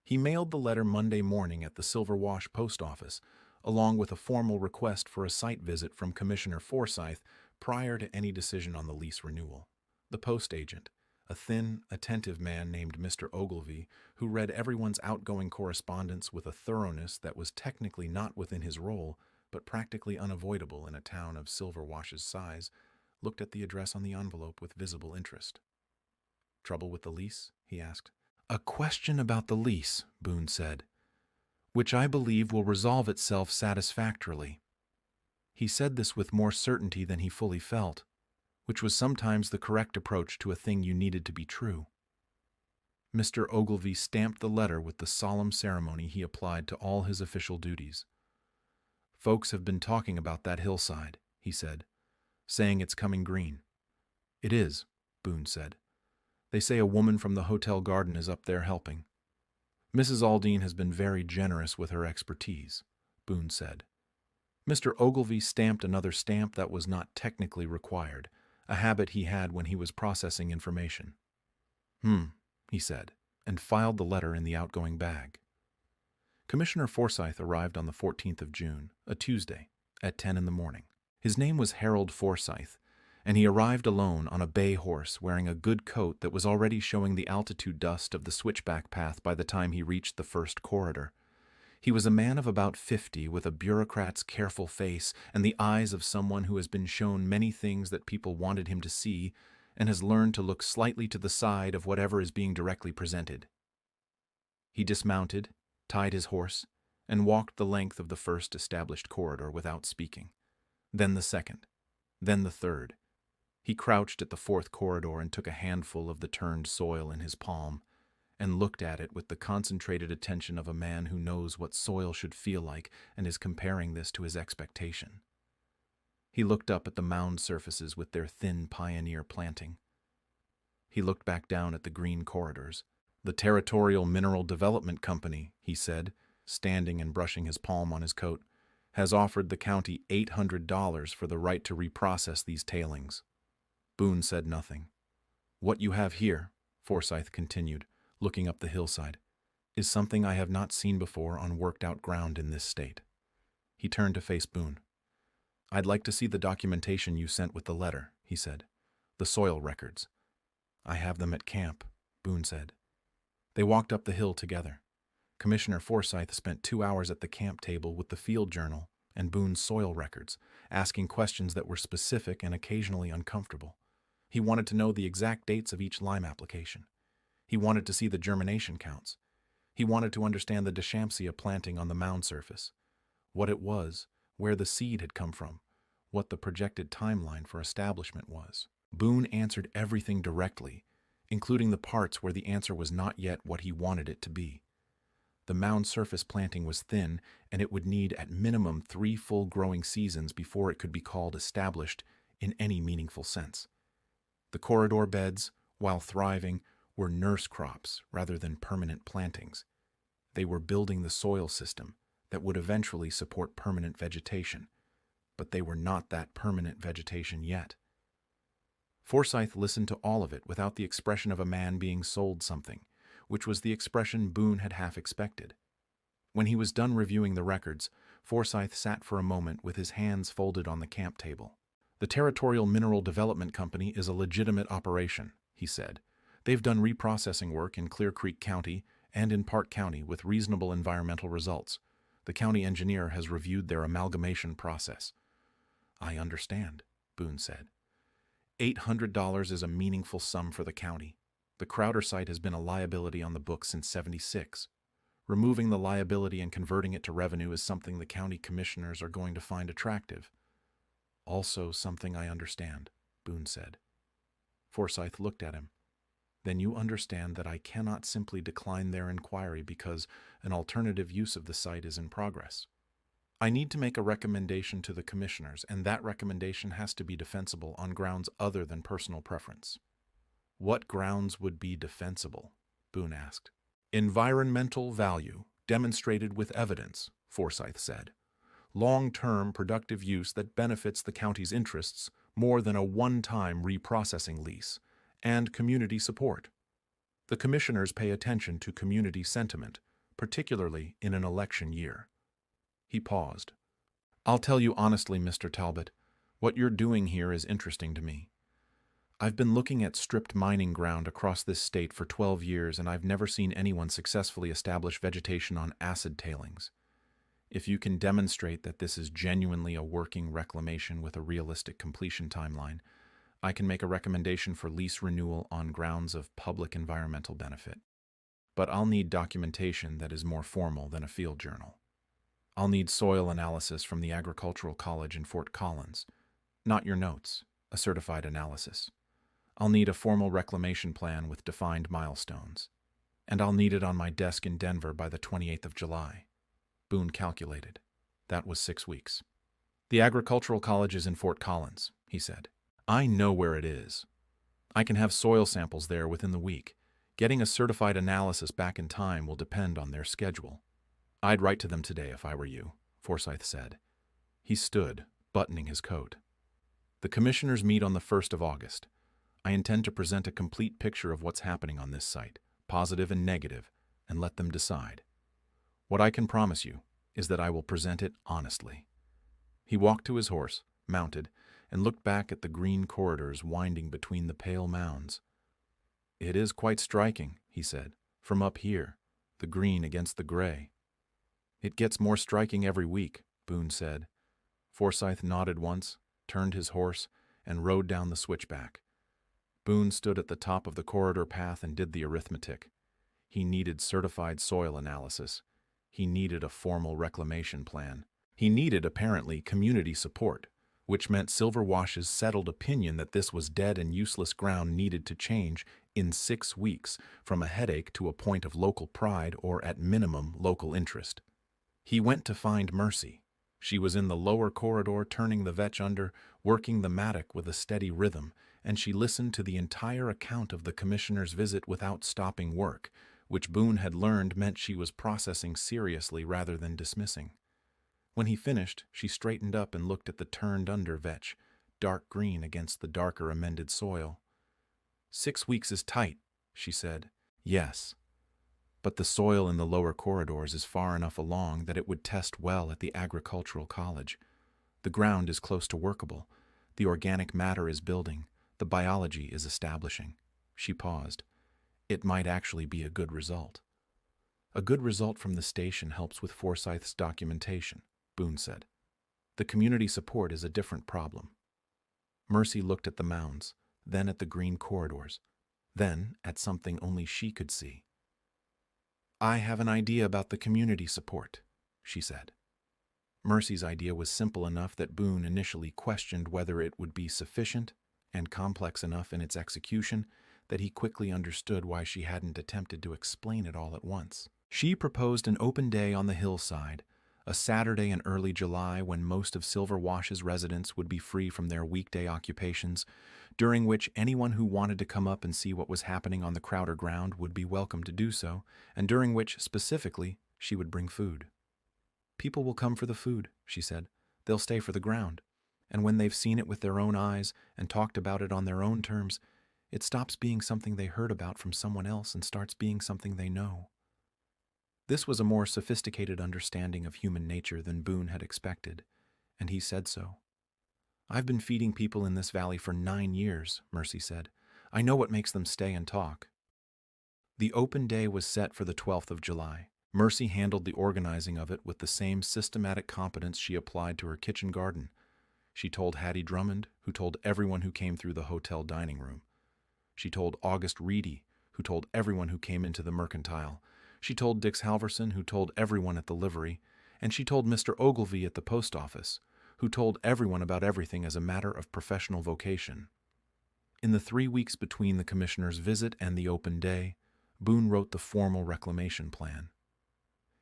S1: He mailed the letter Monday morning at the Silver Wash post office, along with a formal request for a site visit from Commissioner Forsyth prior to any decision on the lease renewal. The post agent, a thin, attentive man named Mr. Ogilvy, who read everyone's outgoing correspondence with a thoroughness that was technically not within his role, but practically unavoidable in a town of Silver Wash's size, looked at the address on the envelope with visible interest. "Trouble with the lease?" he asked. "A question about the lease," Boone said, "which I believe will resolve itself satisfactorily." He said this with more certainty than he fully felt, which was sometimes the correct approach to a thing you needed to be true. Mr. Ogilvy stamped the letter with the solemn ceremony he applied to all his official duties. "Folks have been talking about that hillside," he said, "saying it's coming green." "It is," Boone said. "They say a woman from the hotel garden is up there helping." "Mrs. Aldine has been very generous with her expertise," Boone said. Mr. Ogilvy stamped another stamp that was not technically required, a habit he had when he was processing information. He said, and filed the letter in the outgoing bag. Commissioner Forsyth arrived on the 14th of June, a Tuesday, at 10 in the morning. His name was Harold Forsyth, and he arrived alone on a bay horse wearing a good coat that was already showing the altitude dust of the switchback path by the time he reached the first corridor. He was a man of about 50 with a bureaucrat's careful face and the eyes of someone who has been shown many things that people wanted him to see and has learned to look slightly to the side of whatever is being directly presented. He dismounted, tied his horse, and walked the length of the first established corridor without speaking. Then the second, then the third. He crouched at the fourth corridor and took a handful of the turned soil in his palm and looked at it with the concentrated attention of a man who knows what soil should feel like and is comparing this to his expectation. He looked up at the mound surfaces with their thin pioneer planting. He looked back down at the green corridors. "The Territorial Mineral Development Company," he said, standing and brushing his palm on his coat, "has offered the county $800 for the right to reprocess these tailings." Boone said nothing. "What you have here," Forsyth continued, looking up the hillside, "is something I have not seen before on worked-out ground in this state." He turned to face Boone. "I'd like to see the documentation you sent with the letter," he said. "The soil records." "I have them at camp," Boone said. They walked up the hill together. Commissioner Forsyth spent 2 hours at the camp table with the field journal and Boone's soil records, asking questions that were specific and occasionally uncomfortable. He wanted to know the exact dates of each lime application. He wanted to see the germination counts. He wanted to understand the Deschampsia planting on the mound surface, what it was, where the seed had come from, what the projected timeline for establishment was. Boone answered everything directly, including the parts where the answer was not yet what he wanted it to be. The mound surface planting was thin, and it would need at minimum 3 full growing seasons before it could be called established in any meaningful sense. The corridor beds, while thriving, were nurse crops rather than permanent plantings. They were building the soil system that would eventually support permanent vegetation, but they were not that permanent vegetation yet. Forsyth listened to all of it without the expression of a man being sold something, which was the expression Boone had half expected. When he was done reviewing the records, Forsyth sat for a moment with his hands folded on the camp table. "The Territorial Mineral Development Company is a legitimate operation," he said. "They've done reprocessing work in Clear Creek County and in Park County with reasonable environmental results. The county engineer has reviewed their amalgamation process." "I understand," Boone said. $800 is a meaningful sum for the county. The Crowder site has been a liability on the books since '76. Removing the liability and converting it to revenue is something the county commissioners are going to find attractive. "Also something I understand," Boone said. Forsyth looked at him. "Then you understand that I cannot simply decline their inquiry because an alternative use of the site is in progress. I need to make a recommendation to the commissioners, and that recommendation has to be defensible on grounds other than personal preference." "What grounds would be defensible?" Boone asked. "Environmental value, demonstrated with evidence," Forsyth said. "Long-term productive use that benefits the county's interests more than a one-time reprocessing lease, and community support. The commissioners pay attention to community sentiment, particularly in an election year." He paused. "I'll tell you honestly, Mr. Talbot, what you're doing here is interesting to me. I've been looking at stripped mining ground across this state for 12 years, and I've never seen anyone successfully establish vegetation on acid tailings. If you can demonstrate that this is genuinely a working reclamation with a realistic completion timeline, I can make a recommendation for lease renewal on grounds of public environmental benefit. But I'll need documentation that is more formal than a field journal. I'll need soil analysis from the Agricultural College in Fort Collins. Not your notes, a certified analysis. I'll need a formal reclamation plan with defined milestones. And I'll need it on my desk in Denver by the 28th of July. Boone calculated. That was 6 weeks. "The Agricultural College is in Fort Collins," he said. "I know where it is. I can have soil samples there within the week. Getting a certified analysis back in time will depend on their schedule." "I'd write to them today if I were you," Forsyth said. He stood, buttoning his coat. "The commissioners meet on the 1st of August. I intend to present a complete picture of what's happening on this site, positive and negative, and let them decide. What I can promise you is that I will present it honestly." He walked to his horse, mounted, and looked back at the green corridors winding between the pale mounds. "It is quite striking," he said, "from up here, the green against the gray." "It gets more striking every week," Boone said. Forsyth nodded once, turned his horse, and rode down the switchback. Boone stood at the top of the corridor path and did the arithmetic. He needed certified soil analysis. He needed a formal reclamation plan. He needed, apparently, community support, which meant Silver Wash's settled opinion that this was dead and useless ground needed to change in 6 weeks from a headache to a point of local pride or, at minimum, local interest. He went to find Mercy. She was in the lower corridor turning the vetch under, working the mattock with a steady rhythm, and she listened to the entire account of the commissioner's visit without stopping work, which Boone had learned meant she was processing seriously rather than dismissing. When he finished, she straightened up and looked at the turned-under vetch, dark green against the darker amended soil. "6 weeks is tight," she said. "Yes. But the soil in the lower corridors is far enough along that it would test well at the Agricultural College. The ground is close to workable. The organic matter is building. The biology is establishing." She paused. "It might actually be a good result." "A good result from the station helps with Forsyth's documentation," Boone said. "The community support is a different problem." Mercy looked at the mounds, then at the green corridors, then at something only she could see. "I have an idea about the community support," she said. Mercy's idea was simple enough that Boone initially questioned whether it would be sufficient, and complex enough in its execution that he quickly understood why she hadn't attempted to explain it all at once. She proposed an open day on the hillside, a Saturday in early July when most of Silver Wash's residents would be free from their weekday occupations, during which anyone who wanted to come up and see what was happening on the Crowder ground would be welcome to do so, and during which, specifically, she would bring food. "People will come for the food," she said. "They'll stay for the ground. And when they've seen it with their own eyes and talked about it on their own terms, it stops being something they heard about from someone else and starts being something they know." This was a more sophisticated understanding of human nature than Boone had expected, and he said so. "I've been feeding people in this valley for 9 years," Mercy said. "I know what makes them stay and talk." The open day was set for the 12th of July. Mercy handled the organizing of it with the same systematic competence she applied to her kitchen garden. She told Hattie Drummond, who told everyone who came through the hotel dining room. She told August Reedy, who told everyone who came into the mercantile. She told Dix Halverson, who told everyone at the livery. And she told Mr. Ogilvy at the post office, who told everyone about everything as a matter of professional vocation. In the 3 weeks between the commissioner's visit and the open day, Boone wrote the formal reclamation plan.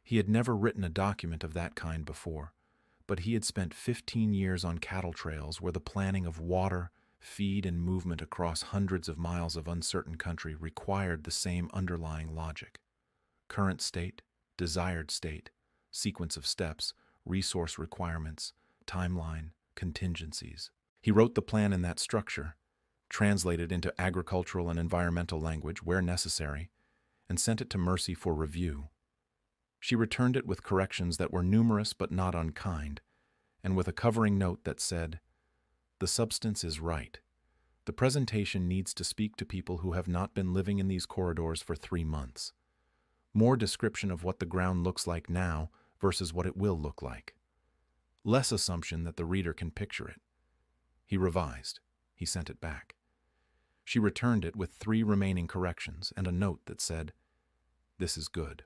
S1: He had never written a document of that kind before, but he had spent 15 years on cattle trails where the planning of water, feed, and movement across hundreds of miles of uncertain country required the same underlying logic. Current state, desired state, sequence of steps, resource requirements, timeline, contingencies. He wrote the plan in that structure, translated into agricultural and environmental language where necessary, and sent it to Mercy for review. She returned it with corrections that were numerous but not unkind, and with a covering note that said, "The substance is right. The presentation needs to speak to people who have not been living in these corridors for 3 months. More description of what the ground looks like now versus what it will look like. Less assumption that the reader can picture it." He revised. He sent it back. She returned it with 3 remaining corrections and a note that said, "This is good."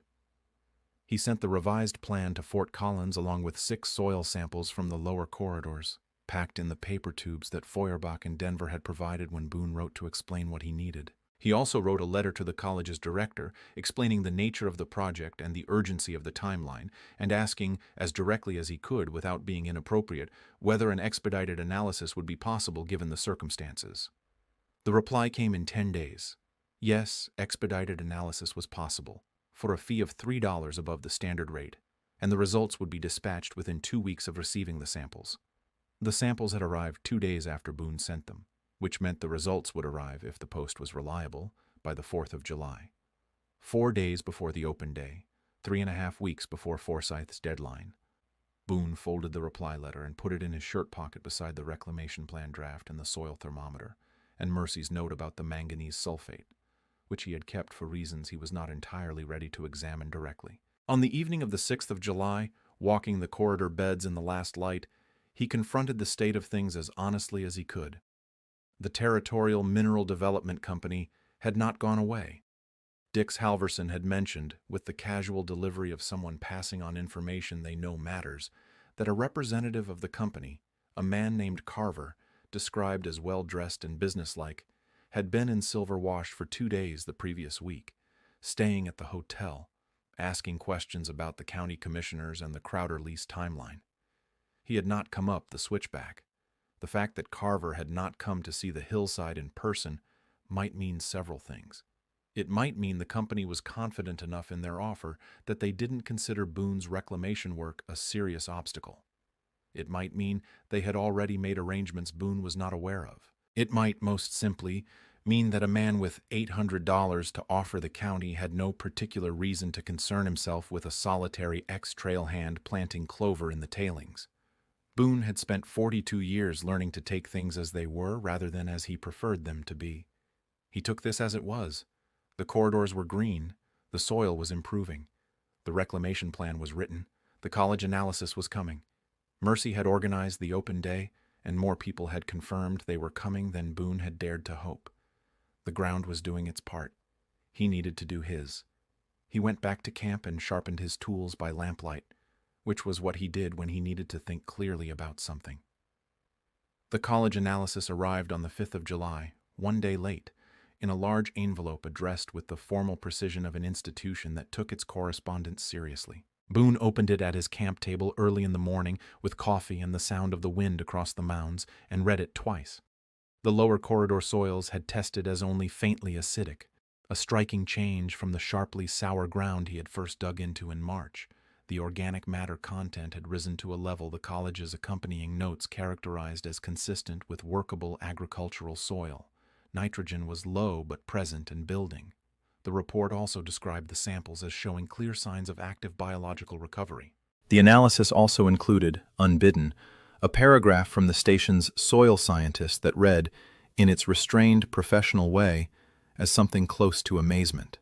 S1: He sent the revised plan to Fort Collins along with 6 soil samples from the lower corridors, packed in the paper tubes that Feuerbach and Denver had provided when Boone wrote to explain what he needed. He also wrote a letter to the college's director explaining the nature of the project and the urgency of the timeline, and asking, as directly as he could without being inappropriate, whether an expedited analysis would be possible given the circumstances. The reply came in 10 days. Yes, expedited analysis was possible, for a fee of $3 above the standard rate, and the results would be dispatched within 2 weeks of receiving the samples. The samples had arrived 2 days after Boone sent them, which meant the results would arrive, if the post was reliable, by the 4th of July. 4 days before the open day, 3.5 weeks before Forsyth's deadline. Boone folded the reply letter and put it in his shirt pocket beside the reclamation plan draft and the soil thermometer, and Mercy's note about the manganese sulfate, which he had kept for reasons he was not entirely ready to examine directly. On the evening of the 6th of July, walking the corridor beds in the last light, he confronted the state of things as honestly as he could. The Territorial Mineral Development Company had not gone away. Dix Halverson had mentioned, with the casual delivery of someone passing on information they know matters, that a representative of the company, a man named Carver, described as well-dressed and businesslike, had been in Silver Wash for 2 days the previous week, staying at the hotel, asking questions about the county commissioners and the Crowder lease timeline. He had not come up the switchback. The fact that Carver had not come to see the hillside in person might mean several things. It might mean the company was confident enough in their offer that they didn't consider Boone's reclamation work a serious obstacle. It might mean they had already made arrangements Boone was not aware of. It might, most simply, mean that a man with $800 to offer the county had no particular reason to concern himself with a solitary ex-trail hand planting clover in the tailings. Boone had spent 42 years learning to take things as they were rather than as he preferred them to be. He took this as it was. The corridors were green, the soil was improving, the reclamation plan was written, the college analysis was coming. Mercy had organized the open day, and more people had confirmed they were coming than Boone had dared to hope. The ground was doing its part. He needed to do his. He went back to camp and sharpened his tools by lamplight, which was what he did when he needed to think clearly about something. The college analysis arrived on the 5th of July, 1 day late, in a large envelope addressed with the formal precision of an institution that took its correspondence seriously. Boone opened it at his camp table early in the morning with coffee and the sound of the wind across the mounds, and read it twice. The lower corridor soils had tested as only faintly acidic, a striking change from the sharply sour ground he had first dug into in March. The organic matter content had risen to a level the college's accompanying notes characterized as consistent with workable agricultural soil. Nitrogen was low but present and building. The report also described the samples as showing clear signs of active biological recovery.
S2: The analysis also included, unbidden, a paragraph from the station's soil scientist that read, in its restrained professional way, as something close to amazement.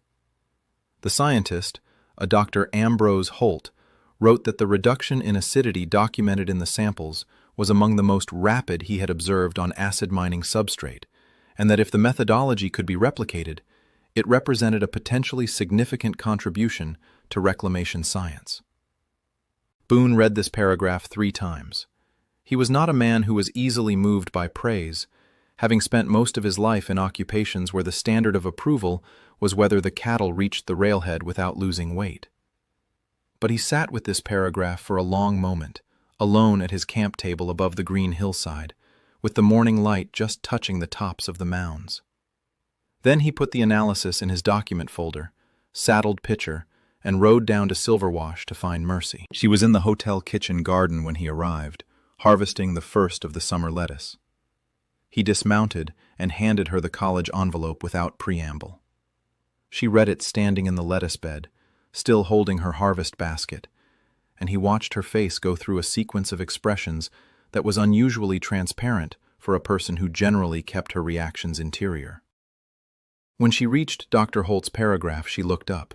S2: The scientist, a Dr. Ambrose Holt, wrote that the reduction in acidity documented in the samples was among the most rapid he had observed on acid-mining substrate, and that if the methodology could be replicated, it represented a potentially significant contribution to reclamation science. Boone read this paragraph 3 times. He was not a man who was easily moved by praise, having spent most of his life in occupations where the standard of approval was whether the cattle reached the railhead without losing weight. But he sat with this paragraph for a long moment, alone at his camp table above the green hillside, with the morning light just touching the tops of the mounds. Then he put the analysis in his document folder, saddled Pitcher, and rode down to Silverwash to find Mercy. She was in the hotel kitchen garden when he arrived, harvesting the first of the summer lettuce. He dismounted and handed her the college envelope without preamble. She read it standing in the lettuce bed, still holding her harvest basket, and he watched her face go through a sequence of expressions that was unusually transparent for a person who generally kept her reactions interior. When she reached Dr. Holt's paragraph, she looked up.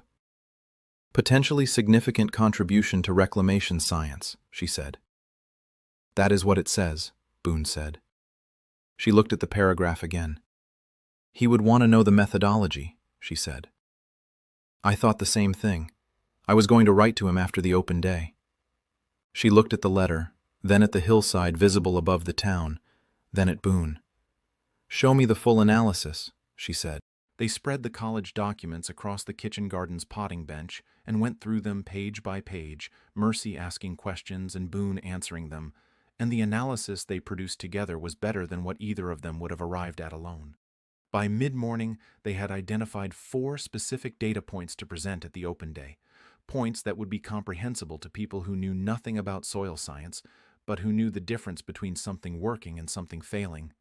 S2: Potentially significant contribution to reclamation science, she said. That is what it says, Boone said. She looked at the paragraph again. He would want to know the methodology, she said. I thought the same thing. I was going to write to him after the open day. She looked at the letter, then at the hillside visible above the town, then at Boone. Show me the full analysis, she said. They spread the college documents across the kitchen garden's potting bench and went through them page by page, Mercy asking questions and Boone answering them, and the analysis they produced together was better than what either of them would have arrived at alone. By mid-morning, they had identified 4 specific data points to present at the open day, points that would be comprehensible to people who knew nothing about soil science, but who knew the difference between something working and something failing.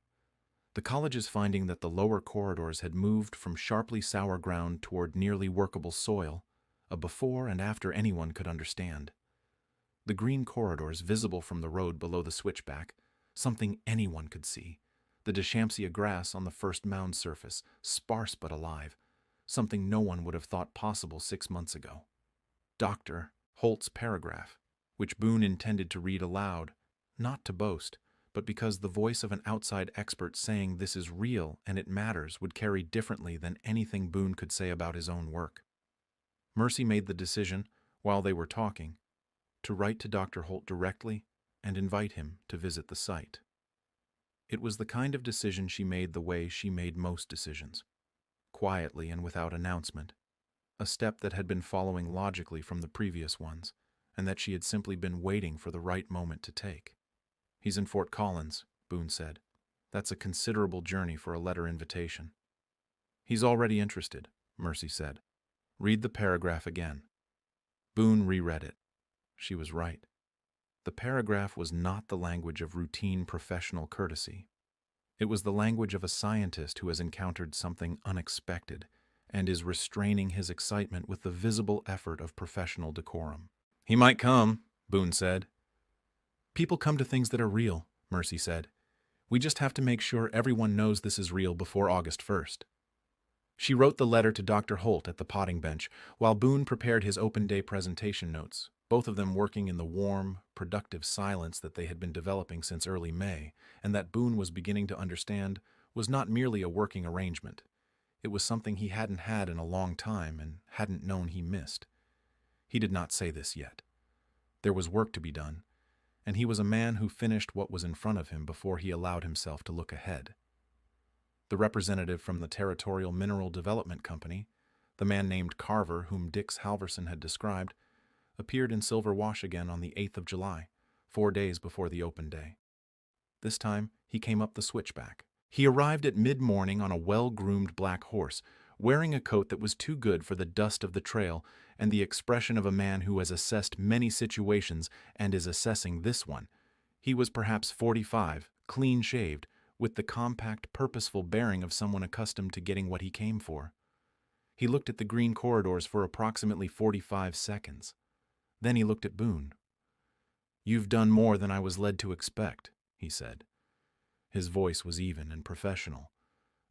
S2: The college's finding that the lower corridors had moved from sharply sour ground toward nearly workable soil, a before and after anyone could understand. The green corridors visible from the road below the switchback, something anyone could see. The Deschampsia grass on the first mound surface, sparse but alive, something no one would have thought possible 6 months ago. Dr. Holt's paragraph, which Boone intended to read aloud, not to boast, but because the voice of an outside expert saying this is real and it matters would carry differently than anything Boone could say about his own work. Mercy made the decision, while they were talking, to write to Dr. Holt directly and invite him to visit the site. It was the kind of decision she made the way she made most decisions, quietly and without announcement, a step that had been following logically from the previous ones, and that she had simply been waiting for the right moment to take. He's in Fort Collins, Boone said. That's a considerable journey for a letter invitation. He's already interested, Mercy said. Read the paragraph again. Boone reread it. She was right. The paragraph was not the language of routine professional courtesy. It was the language of a scientist who has encountered something unexpected and is restraining his excitement with the visible effort of professional decorum. He might come, Boone said. People come to things that are real, Mercy said. We just have to make sure everyone knows this is real before August 1st. She wrote the letter to Dr. Holt at the potting bench, while Boone prepared his open day presentation notes, both of them working in the warm, productive silence that they had been developing since early May, and that Boone was beginning to understand was not merely a working arrangement. It was something he hadn't had in a long time and hadn't known he missed. He did not say this yet. There was work to be done, and he was a man who finished what was in front of him before he allowed himself to look ahead. The representative from the Territorial Mineral Development Company, the man named Carver whom Dix Halverson had described, appeared in Silverwash again on the 8th of July, 4 days before the open day. This time, he came up the switchback,
S1: He arrived at mid-morning on a well-groomed black horse, wearing a coat that was too good for the dust of the trail and the expression of a man who has assessed many situations and is assessing this one. He was perhaps 45, clean-shaved, with the compact, purposeful bearing of someone accustomed to getting what he came for. He looked at the green corridors for approximately 45 seconds. Then he looked at Boone. "You've done more than I was led to expect," he said. His voice was even and professional.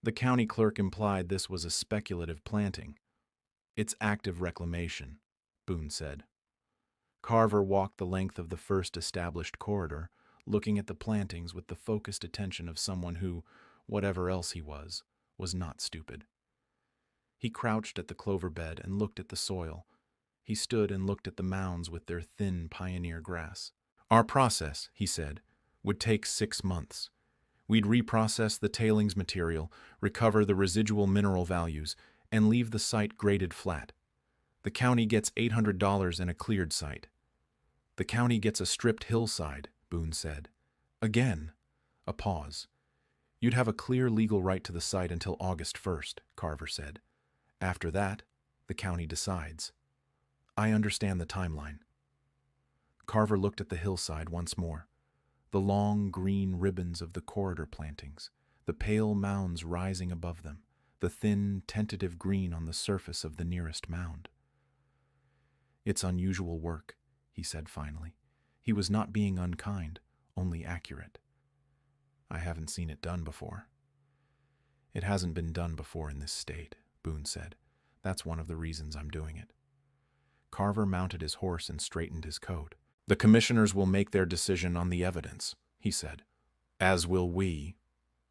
S1: The county clerk implied this was a speculative planting. "It's active reclamation," Boone said. Carver walked the length of the first established corridor, looking at the plantings with the focused attention of someone who, whatever else he was not stupid. He crouched at the clover bed and looked at the soil. He stood and looked at the mounds with their thin pioneer grass. "Our process," he said, "would take 6 months. We'd reprocess the tailings material, recover the residual mineral values, and leave the site graded flat. The county gets $800 in a cleared site." "The county gets a stripped hillside," Boone said. Again, a pause. "You'd have a clear legal right to the site until August 1st, Carver said. "After that, the county decides." "I understand the timeline." Carver looked at the hillside once more. The long green ribbons of the corridor plantings, the pale mounds rising above them, the thin, tentative green on the surface of the nearest mound. "It's unusual work," he said finally. He was not being unkind, only accurate. "I haven't seen it done before." "It hasn't been done before in this state," Boone said. "That's one of the reasons I'm doing it." Carver mounted his horse and straightened his coat. "The commissioners will make their decision on the evidence," he said. "As will we."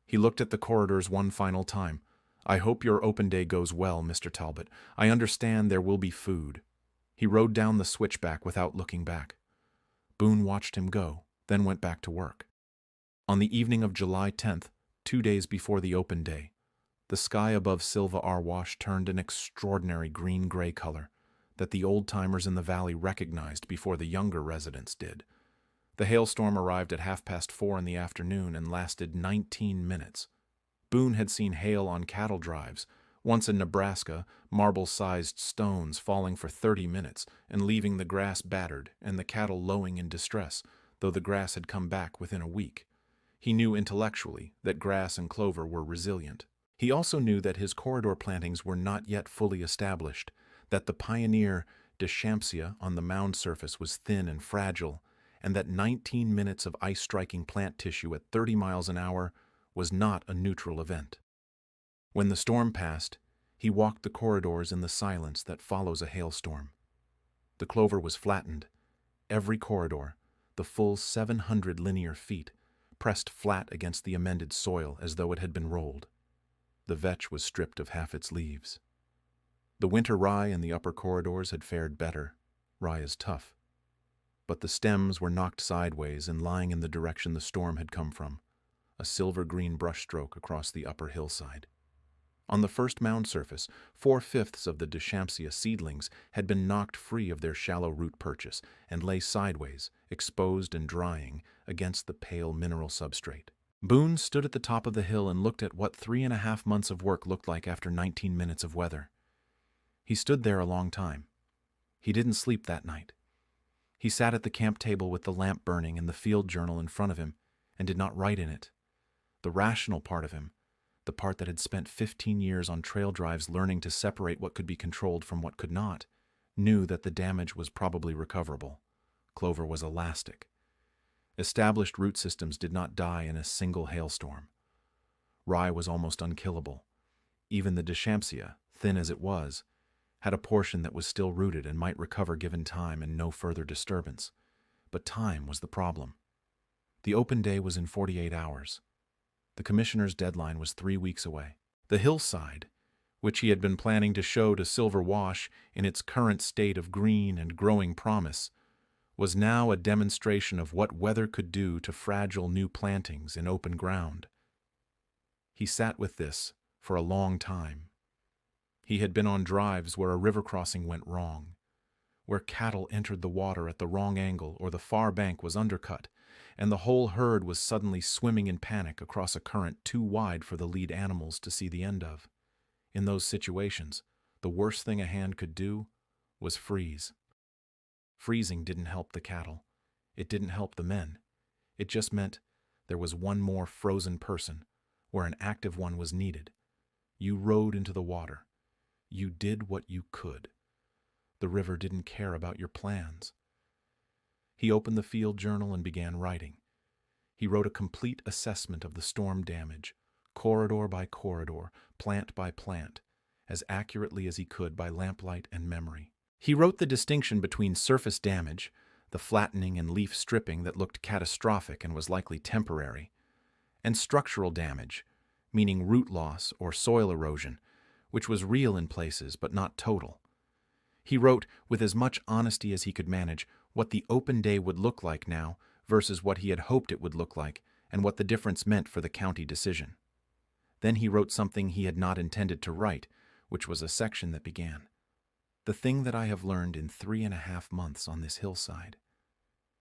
S1: He looked at the corridors one final time. "I hope your open day goes well, Mr. Talbot. I understand there will be food." He rode down the switchback without looking back. Boone watched him go, then went back to work. On the evening of July 10th, 2 days before the open day, the sky above Silva Arwash turned an extraordinary green-gray color that the old-timers in the valley recognized before the younger residents did. The hailstorm arrived at 4:30 in the afternoon and lasted 19 minutes. Boone had seen hail on cattle drives, once in Nebraska, marble-sized stones falling for 30 minutes and leaving the grass battered and the cattle lowing in distress, though the grass had come back within a week. He knew intellectually that grass and clover were resilient. He also knew that his corridor plantings were not yet fully established, that the pioneer Deschampsia on the mound surface was thin and fragile, and that 19 minutes of ice-striking plant tissue at 30 miles an hour was not a neutral event. When the storm passed, he walked the corridors in the silence that follows a hailstorm. The clover was flattened. Every corridor, the full 700 linear feet, pressed flat against the amended soil as though it had been rolled. The vetch was stripped of half its leaves. The winter rye in the upper corridors had fared better. Rye is tough. But the stems were knocked sideways and lying in the direction the storm had come from, a silver-green brushstroke across the upper hillside. On the first mound surface, 4/5 of the Deschampsia seedlings had been knocked free of their shallow root purchase and lay sideways, exposed and drying, against the pale mineral substrate. Boone stood at the top of the hill and looked at what 3.5 months of work looked like after 19 minutes of weather. He stood there a long time. He didn't sleep that night. He sat at the camp table with the lamp burning and the field journal in front of him, and did not write in it. The rational part of him, the part that had spent 15 years on trail drives learning to separate what could be controlled from what could not, knew that the damage was probably recoverable. Clover was elastic. Established root systems did not die in a single hailstorm. Rye was almost unkillable. Even the Deschampsia, thin as it was, had a portion that was still rooted and might recover given time and no further disturbance. But time was the problem. The open day was in 48 hours. The commissioner's deadline was 3 weeks away. The hillside, which he had been planning to show to Silver Wash in its current state of green and growing promise, was now a demonstration of what weather could do to fragile new plantings in open ground. He sat with this for a long time. He had been on drives where a river crossing went wrong, where cattle entered the water at the wrong angle or the far bank was undercut, and the whole herd was suddenly swimming in panic across a current too wide for the lead animals to see the end of. In those situations, the worst thing a hand could do was freeze. Freezing didn't help the cattle. It didn't help the men. It just meant there was one more frozen person where an active one was needed. You rode into the water. You did what you could. The river didn't care about your plans. He opened the field journal and began writing. He wrote a complete assessment of the storm damage, corridor by corridor, plant by plant, as accurately as he could by lamplight and memory. He wrote the distinction between surface damage, the flattening and leaf stripping that looked catastrophic and was likely temporary, and structural damage, meaning root loss or soil erosion, which was real in places but not total. He wrote, with as much honesty as he could manage, what the open day would look like now versus what he had hoped it would look like, and what the difference meant for the county decision. Then he wrote something he had not intended to write, which was a section that began, "The thing that I have learned in 3.5 months on this hillside."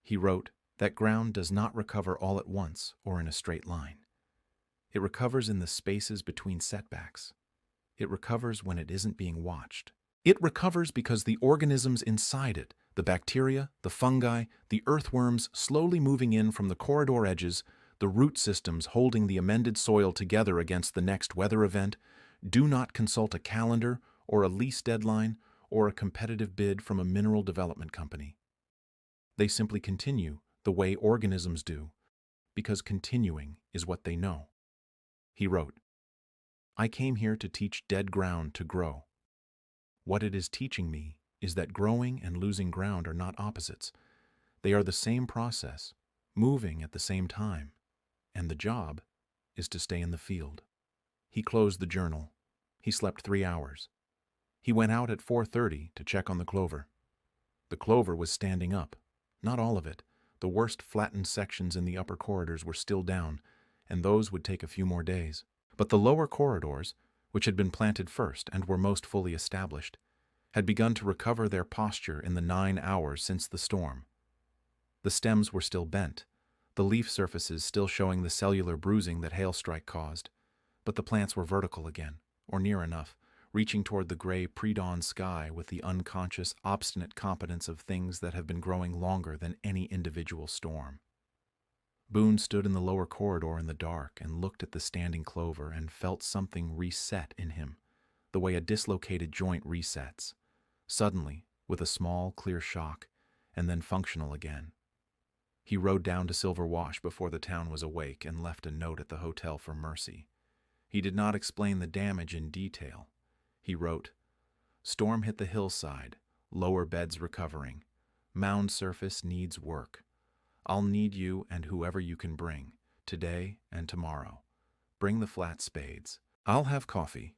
S1: He wrote, "That ground does not recover all at once or in a straight line. It recovers in the spaces between setbacks. It recovers when it isn't being watched. It recovers because the organisms inside it, the bacteria, the fungi, the earthworms slowly moving in from the corridor edges, the root systems holding the amended soil together against the next weather event, do not consult a calendar or a lease deadline or a competitive bid from a mineral development company. They simply continue the way organisms do, because continuing is what they know." He wrote, "I came here to teach dead ground to grow. What it is teaching me is that growing and losing ground are not opposites. They are the same process, moving at the same time, and the job is to stay in the field." He closed the journal. He slept 3 hours. He went out at 4:30 to check on the clover. The clover was standing up. Not all of it. The worst flattened sections in the upper corridors were still down, and those would take a few more days. But the lower corridors, which had been planted first and were most fully established, had begun to recover their posture in the 9 hours since the storm. The stems were still bent, the leaf surfaces still showing the cellular bruising that hailstrike caused, but the plants were vertical again, or near enough, reaching toward the gray pre-dawn sky with the unconscious, obstinate competence of things that have been growing longer than any individual storm. Boone stood in the lower corridor in the dark and looked at the standing clover and felt something reset in him, the way a dislocated joint resets, suddenly, with a small, clear shock, and then functional again. He rode down to Silver Wash before the town was awake and left a note at the hotel for mercy. He did not explain the damage in detail. He wrote, "Storm hit the hillside, lower beds recovering. Mound surface needs work. I'll need you and whoever you can bring, today and tomorrow. Bring the flat spades. I'll have coffee."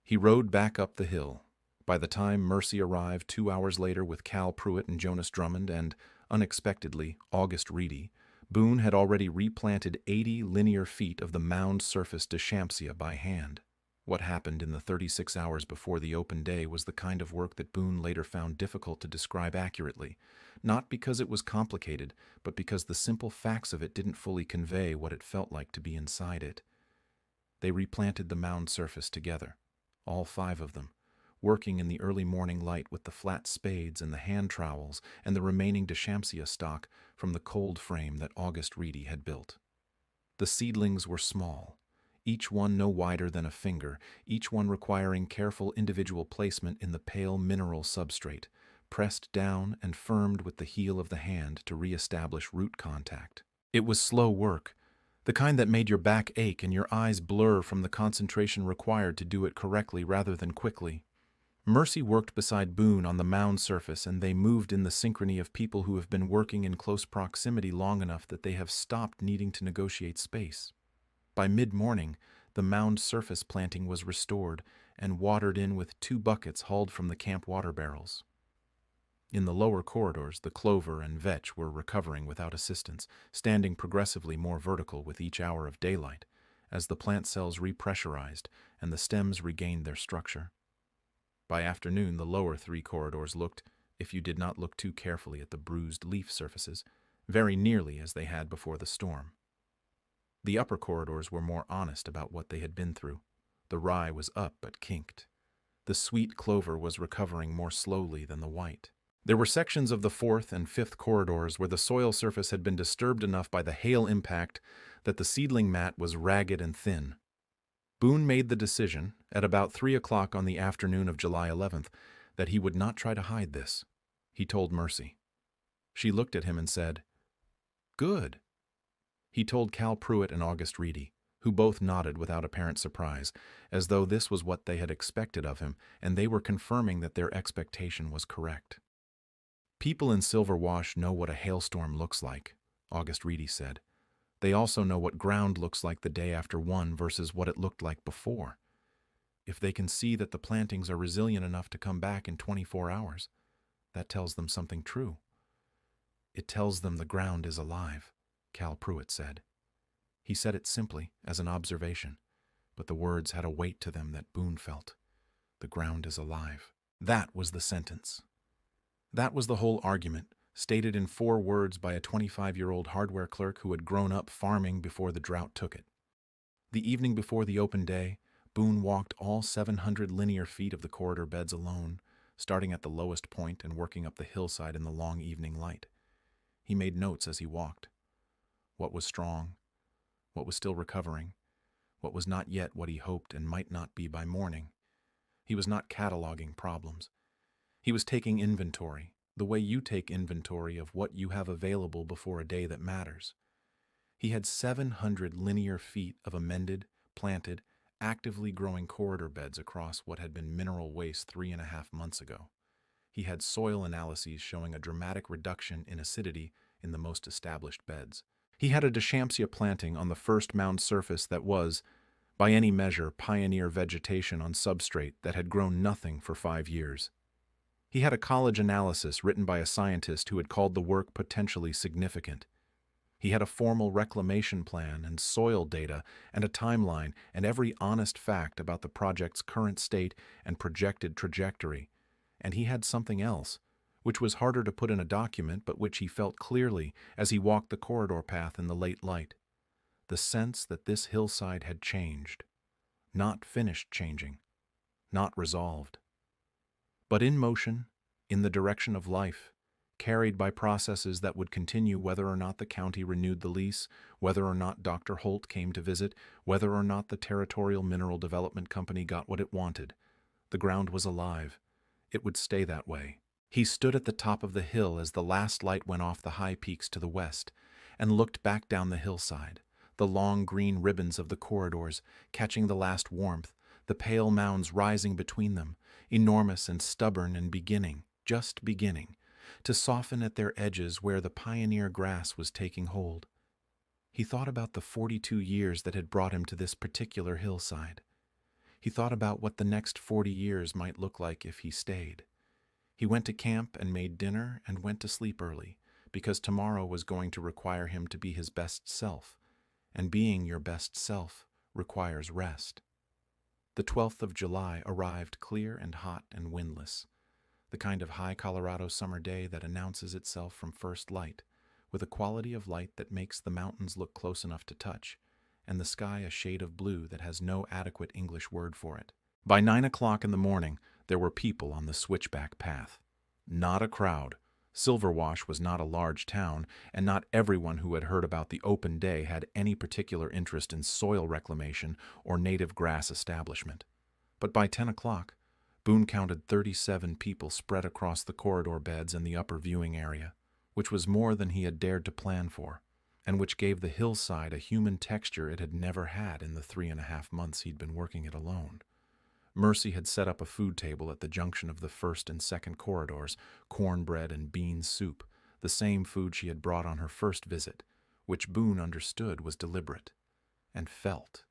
S1: He rode back up the hill. By the time Mercy arrived 2 hours later with Cal Pruitt and Jonas Drummond and, unexpectedly, August Reedy, Boone had already replanted 80 linear feet of the mound surface Deschampsia by hand. What happened in the 36 hours before the open day was the kind of work that Boone later found difficult to describe accurately, not because it was complicated, but because the simple facts of it didn't fully convey what it felt like to be inside it. They replanted the mound surface together, all 5 of them, working in the early morning light with the flat spades and the hand trowels and the remaining Deschampsia stock from the cold frame that August Reedy had built. The seedlings were small, each one no wider than a finger, each one requiring careful individual placement in the pale mineral substrate, pressed down and firmed with the heel of the hand to re-establish root contact. It was slow work, the kind that made your back ache and your eyes blur from the concentration required to do it correctly rather than quickly. Mercy worked beside Boone on the mound surface, and they moved in the synchrony of people who have been working in close proximity long enough that they have stopped needing to negotiate space. By mid-morning, the mound surface planting was restored and watered in with 2 buckets hauled from the camp water barrels. In the lower corridors, the clover and vetch were recovering without assistance, standing progressively more vertical with each hour of daylight, as the plant cells repressurized and the stems regained their structure. By afternoon, the lower 3 corridors looked, if you did not look too carefully at the bruised leaf surfaces, very nearly as they had before the storm. The upper corridors were more honest about what they had been through. The rye was up but kinked. The sweet clover was recovering more slowly than the white. There were sections of the fourth and fifth corridors where the soil surface had been disturbed enough by the hail impact that the seedling mat was ragged and thin. Boone made the decision, at about 3 o'clock on the afternoon of July 11th, that he would not try to hide this. He told Mercy. She looked at him and said, "Good." He told Cal Pruitt and August Reedy, who both nodded without apparent surprise, as though this was what they had expected of him, and they were confirming that their expectation was correct. "People in Silver Wash know what a hailstorm looks like," August Reedy said. "They also know what ground looks like the day after one versus what it looked like before. If they can see that the plantings are resilient enough to come back in 24 hours, that tells them something true." "It tells them the ground is alive," Cal Pruitt said. He said it simply, as an observation, but the words had a weight to them that Boone felt. The ground is alive. That was the sentence. That was the whole argument, stated in 4 words by a 25-year-old hardware clerk who had grown up farming before the drought took it. The evening before the open day, Boone walked all 700 linear feet of the corridor beds alone, starting at the lowest point and working up the hillside in the long evening light. He made notes as he walked. What was strong? What was still recovering? What was not yet what he hoped and might not be by morning? He was not cataloging problems. He was taking inventory, the way you take inventory of what you have available before a day that matters. He had 700 linear feet of amended, planted, actively growing corridor beds across what had been mineral waste 3.5 months ago. He had soil analyses showing a dramatic reduction in acidity in the most established beds. He had a Deschampsia planting on the first mound surface that was, by any measure, pioneer vegetation on substrate that had grown nothing for 5 years. He had a college analysis written by a scientist who had called the work potentially significant. He had a formal reclamation plan and soil data and a timeline and every honest fact about the project's current state and projected trajectory. And he had something else, which was harder to put in a document but which he felt clearly as he walked the corridor path in the late light. The sense that this hillside had changed. Not finished changing. Not resolved. But in motion, in the direction of life, carried by processes that would continue whether or not the county renewed the lease, whether or not Dr. Holt came to visit, whether or not the Territorial Mineral Development Company got what it wanted. The ground was alive. It would stay that way. He stood at the top of the hill as the last light went off the high peaks to the west, and looked back down the hillside, the long green ribbons of the corridors catching the last warmth, the pale mounds rising between them, enormous and stubborn and beginning, just beginning, to soften at their edges where the pioneer grass was taking hold. He thought about the 42 years that had brought him to this particular hillside. He thought about what the next 40 years might look like if he stayed. He went to camp and made dinner and went to sleep early, because tomorrow was going to require him to be his best self, and being your best self requires rest. The 12th of July arrived clear and hot and windless, the kind of high Colorado summer day that announces itself from first light, with a quality of light that makes the mountains look close enough to touch, and the sky a shade of blue that has no adequate English word for it. By 9 o'clock in the morning, there were people on the switchback path. Not a crowd. Silver Wash was not a large town, and not everyone who had heard about the open day had any particular interest in soil reclamation or native grass establishment. But by 10 o'clock, Boone counted 37 people spread across the corridor beds and the upper viewing area, which was more than he had dared to plan for, and which gave the hillside a human texture it had never had in the 3.5 months he'd been working it alone. Mercy had set up a food table at the junction of the first and second corridors, cornbread and bean soup, the same food she had brought on her first visit, which Boone understood was deliberate, and felt.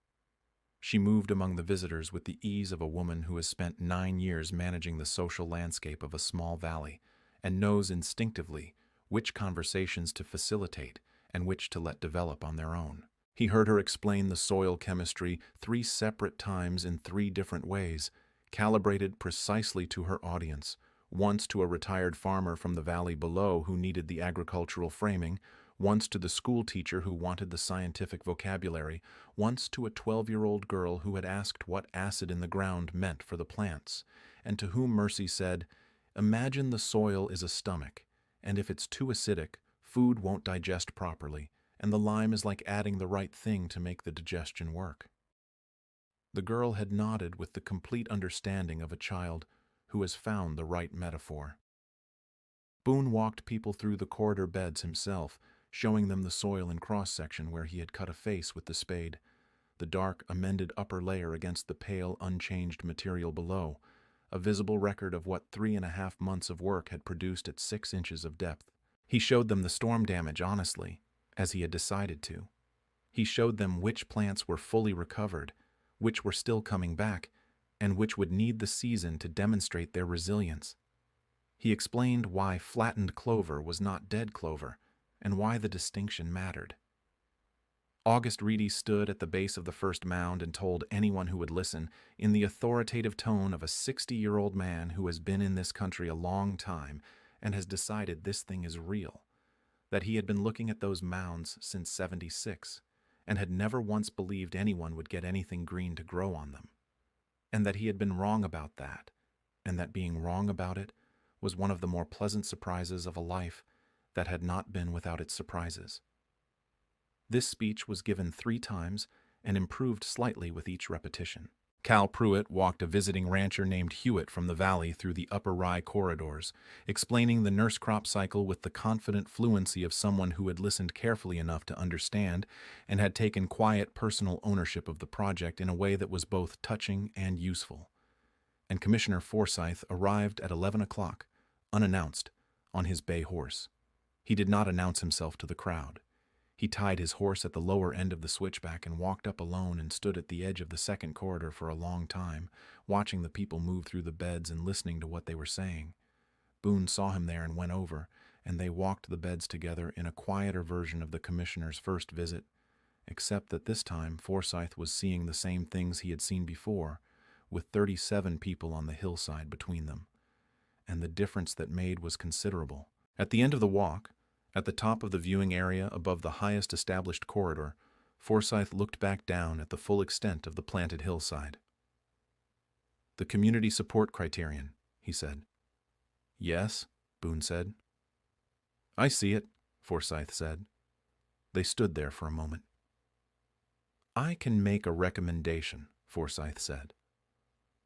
S1: She moved among the visitors with the ease of a woman who has spent 9 years managing the social landscape of a small valley, and knows instinctively which conversations to facilitate and which to let develop on their own. He heard her explain the soil chemistry 3 separate times in 3 different ways, calibrated precisely to her audience, once to a retired farmer from the valley below who needed the agricultural framing, once to the school teacher who wanted the scientific vocabulary, once to a 12-year-old girl who had asked what acid in the ground meant for the plants, and to whom Mercy said, "Imagine the soil is a stomach, and if it's too acidic, food won't digest properly, and the lime is like adding the right thing to make the digestion work." The girl had nodded with the complete understanding of a child who has found the right metaphor. Boone walked people through the corridor beds himself, showing them the soil in cross-section where he had cut a face with the spade, the dark, amended upper layer against the pale, unchanged material below, a visible record of what 3.5 months of work had produced at 6 inches of depth. He showed them the storm damage honestly, as he had decided to. He showed them which plants were fully recovered, which were still coming back, and which would need the season to demonstrate their resilience. He explained why flattened clover was not dead clover, and why the distinction mattered. August Reedy stood at the base of the first mound and told anyone who would listen, in the authoritative tone of a 60-year-old man who has been in this country a long time and has decided this thing is real, that he had been looking at those mounds since '76 and had never once believed anyone would get anything green to grow on them, and that he had been wrong about that, and that being wrong about it was one of the more pleasant surprises of a life that had not been without its surprises. This speech was given 3 times and improved slightly with each repetition. Cal Pruitt walked a visiting rancher named Hewitt from the valley through the upper rye corridors, explaining the nurse crop cycle with the confident fluency of someone who had listened carefully enough to understand and had taken quiet personal ownership of the project in a way that was both touching and useful. And Commissioner Forsyth arrived at 11 o'clock, unannounced, on his bay horse. He did not announce himself to the crowd. He tied his horse at the lower end of the switchback and walked up alone and stood at the edge of the second corridor for a long time, watching the people move through the beds and listening to what they were saying. Boone saw him there and went over, and they walked the beds together in a quieter version of the commissioner's first visit, except that this time Forsyth was seeing the same things he had seen before, with 37 people on the hillside between them. And the difference that made was considerable. At the end of the walk, at the top of the viewing area above the highest established corridor, Forsyth looked back down at the full extent of the planted hillside. "The community support criterion," he said. "Yes," Boone said. "I see it," Forsyth said. They stood there for a moment. "I can make a recommendation," Forsyth said.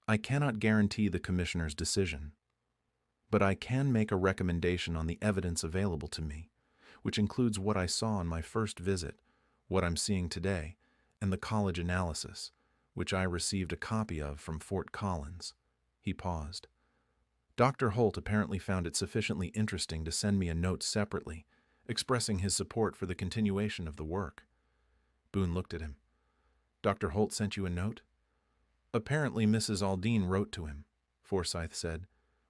S1: "I cannot guarantee the commissioner's decision, but I can make a recommendation on the evidence available to me, which includes what I saw on my first visit, what I'm seeing today, and the college analysis, which I received a copy of from Fort Collins." He paused. Dr. Holt apparently found it sufficiently interesting to send me a note separately, expressing his support for the continuation of the work. Boone looked at him. "Dr. Holt sent you a note?" "Apparently Mrs. Aldine wrote to him," Forsyth said,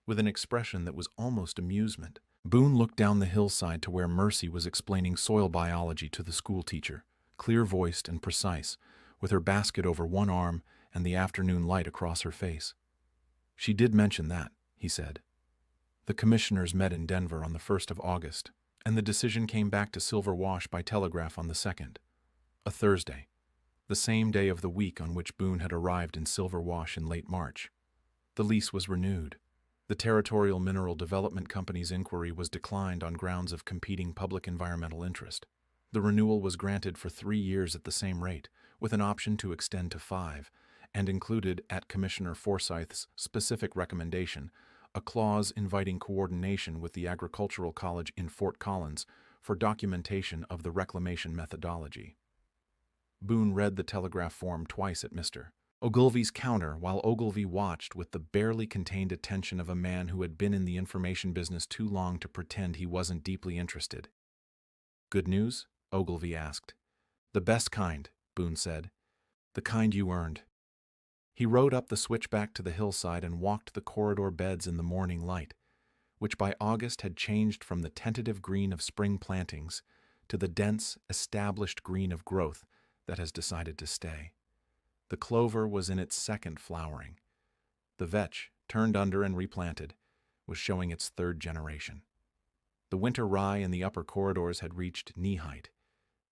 S1: with an expression that was almost amusement. Boone looked down the hillside to where Mercy was explaining soil biology to the schoolteacher, clear-voiced and precise, with her basket over one arm and the afternoon light across her face. "She did mention that," he said. "The commissioners met in Denver on the 1st of August, and the decision came back to Silver Wash by telegraph on the 2nd, a Thursday, the same day of the week on which Boone had arrived in Silver Wash in late March. The lease was renewed. The Territorial Mineral Development Company's inquiry was declined on grounds of competing public environmental interest. The renewal was granted for 3 years at the same rate, with an option to extend to 5, and included, at Commissioner Forsyth's specific recommendation, a clause inviting coordination with the Agricultural College in Fort Collins for documentation of the reclamation methodology. Boone read the telegraph form twice at Mr. Ogilvy's counter while Ogilvy watched with the barely contained attention of a man who had been in the information business too long to pretend he wasn't deeply interested. "Good news?" Ogilvy asked. "The best kind," Boone said. "The kind you earned." He rode up the switchback to the hillside and walked the corridor beds in the morning light, which by August had changed from the tentative green of spring plantings to the dense, established green of growth that has decided to stay. The clover was in its second flowering. The vetch, turned under and replanted, was showing its 3rd generation. The winter rye in the upper corridors had reached knee-height,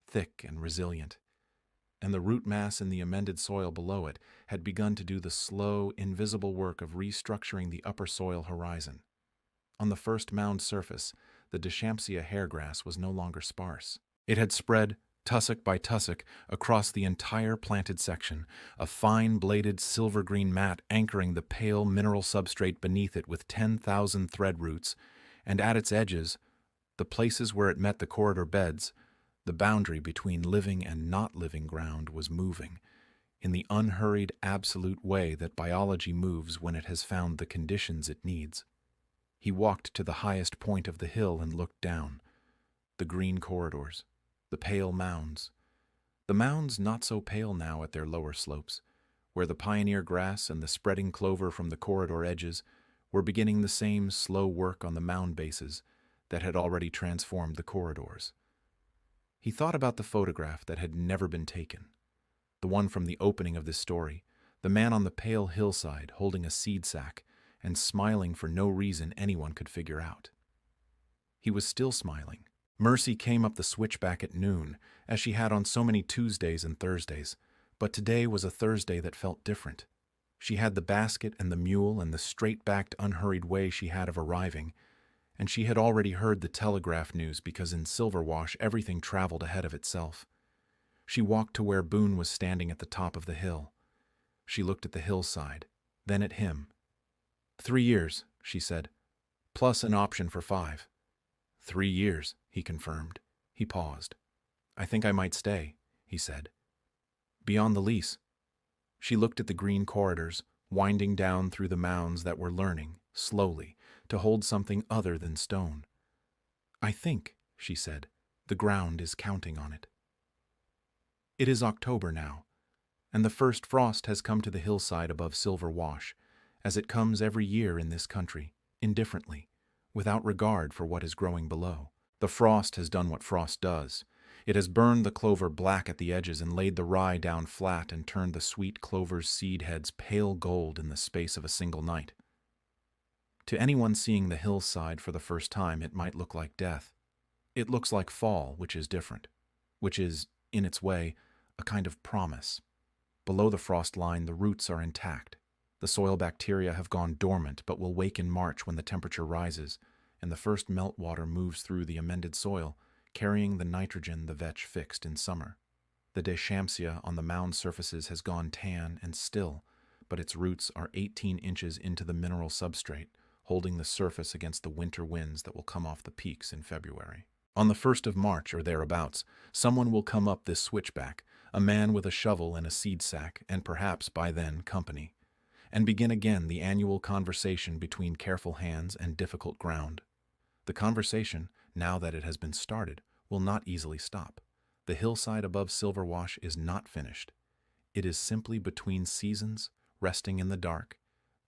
S1: thick and resilient, and the root mass in the amended soil below it had begun to do the slow, invisible work of restructuring the upper soil horizon. On the first mound surface, the Deschampsia hairgrass was no longer sparse. It had spread, tussock by tussock, across the entire planted section, a fine-bladed silver-green mat anchoring the pale mineral substrate beneath it with 10,000 thread roots, and at its edges, the places where it met the corridor beds, the boundary between living and not living ground was moving, in the unhurried, absolute way that biology moves when it has found the conditions it needs. He walked to the highest point of the hill and looked down. The green corridors, the pale mounds. The mounds not so pale now at their lower slopes, where the pioneer grass and the spreading clover from the corridor edges were beginning the same slow work on the mound bases that had already transformed the corridors. He thought about the photograph that had never been taken, the one from the opening of this story, the man on the pale hillside holding a seed sack and smiling for no reason anyone could figure out. He was still smiling. Mercy came up the switchback at noon, as she had on so many Tuesdays and Thursdays, but today was a Thursday that felt different. She had the basket and the mule and the straight-backed, unhurried way she had of arriving, and she had already heard the telegraph news because in Silverwash everything traveled ahead of itself. She walked to where Boone was standing at the top of the hill. She looked at the hillside, then at him. 3 years, she said, plus an option for 5. 3 years, he confirmed. He paused. I think I might stay, he said. Beyond the lease. She looked at the green corridors, winding down through the mounds that were learning, slowly, to hold something other than stone. I think, she said, the ground is counting on it. It is October now, and the first frost has come to the hillside above Silverwash, as it comes every year in this country, indifferently, without regard for what is growing below. The frost has done what frost does. It has burned the clover black at the edges and laid the rye down flat and turned the sweet clover's seed heads pale gold in the space of a single night. To anyone seeing the hillside for the first time, it might look like death. It looks like fall, which is different, which is, in its way, a kind of promise. Below the frost line, the roots are intact. The soil bacteria have gone dormant but will wake in March when the temperature rises and the first meltwater moves through the amended soil, carrying the nitrogen the vetch fixed in summer. The Deschampsia on the mound surfaces has gone tan and still, but its roots are 18 inches into the mineral substrate, holding the surface against the winter winds that will come off the peaks in February. On the 1st of March or thereabouts, someone will come up this switchback, a man with a shovel and a seed sack, and perhaps by then company, and begin again the annual conversation between careful hands and difficult ground. The conversation, now that it has been started, will not easily stop. The hillside above Silverwash is not finished. It is simply between seasons, resting in the dark,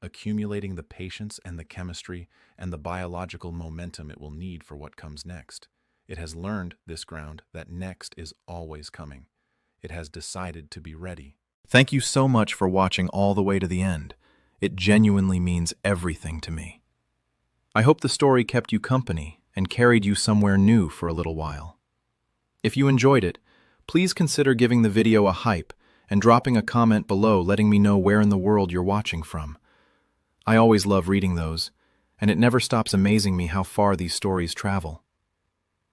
S1: accumulating the patience and the chemistry and the biological momentum it will need for what comes next. It has learned, this ground, that next is always coming. It has decided to be ready.
S2: Thank you so much for watching all the way to the end. It genuinely means everything to me. I hope the story kept you company and carried you somewhere new for a little while. If you enjoyed it, please consider giving the video a hype and dropping a comment below letting me know where in the world you're watching from. I always love reading those, and it never stops amazing me how far these stories travel.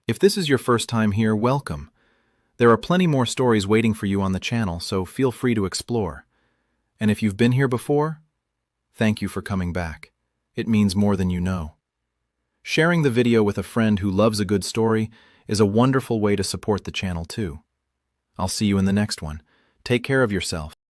S2: If this is your first time here, welcome. There are plenty more stories waiting for you on the channel, so feel free to explore. And if you've been here before, thank you for coming back. It means more than you know. Sharing the video with a friend who loves a good story is a wonderful way to support the channel too. I'll see you in the next one. Take care of yourself.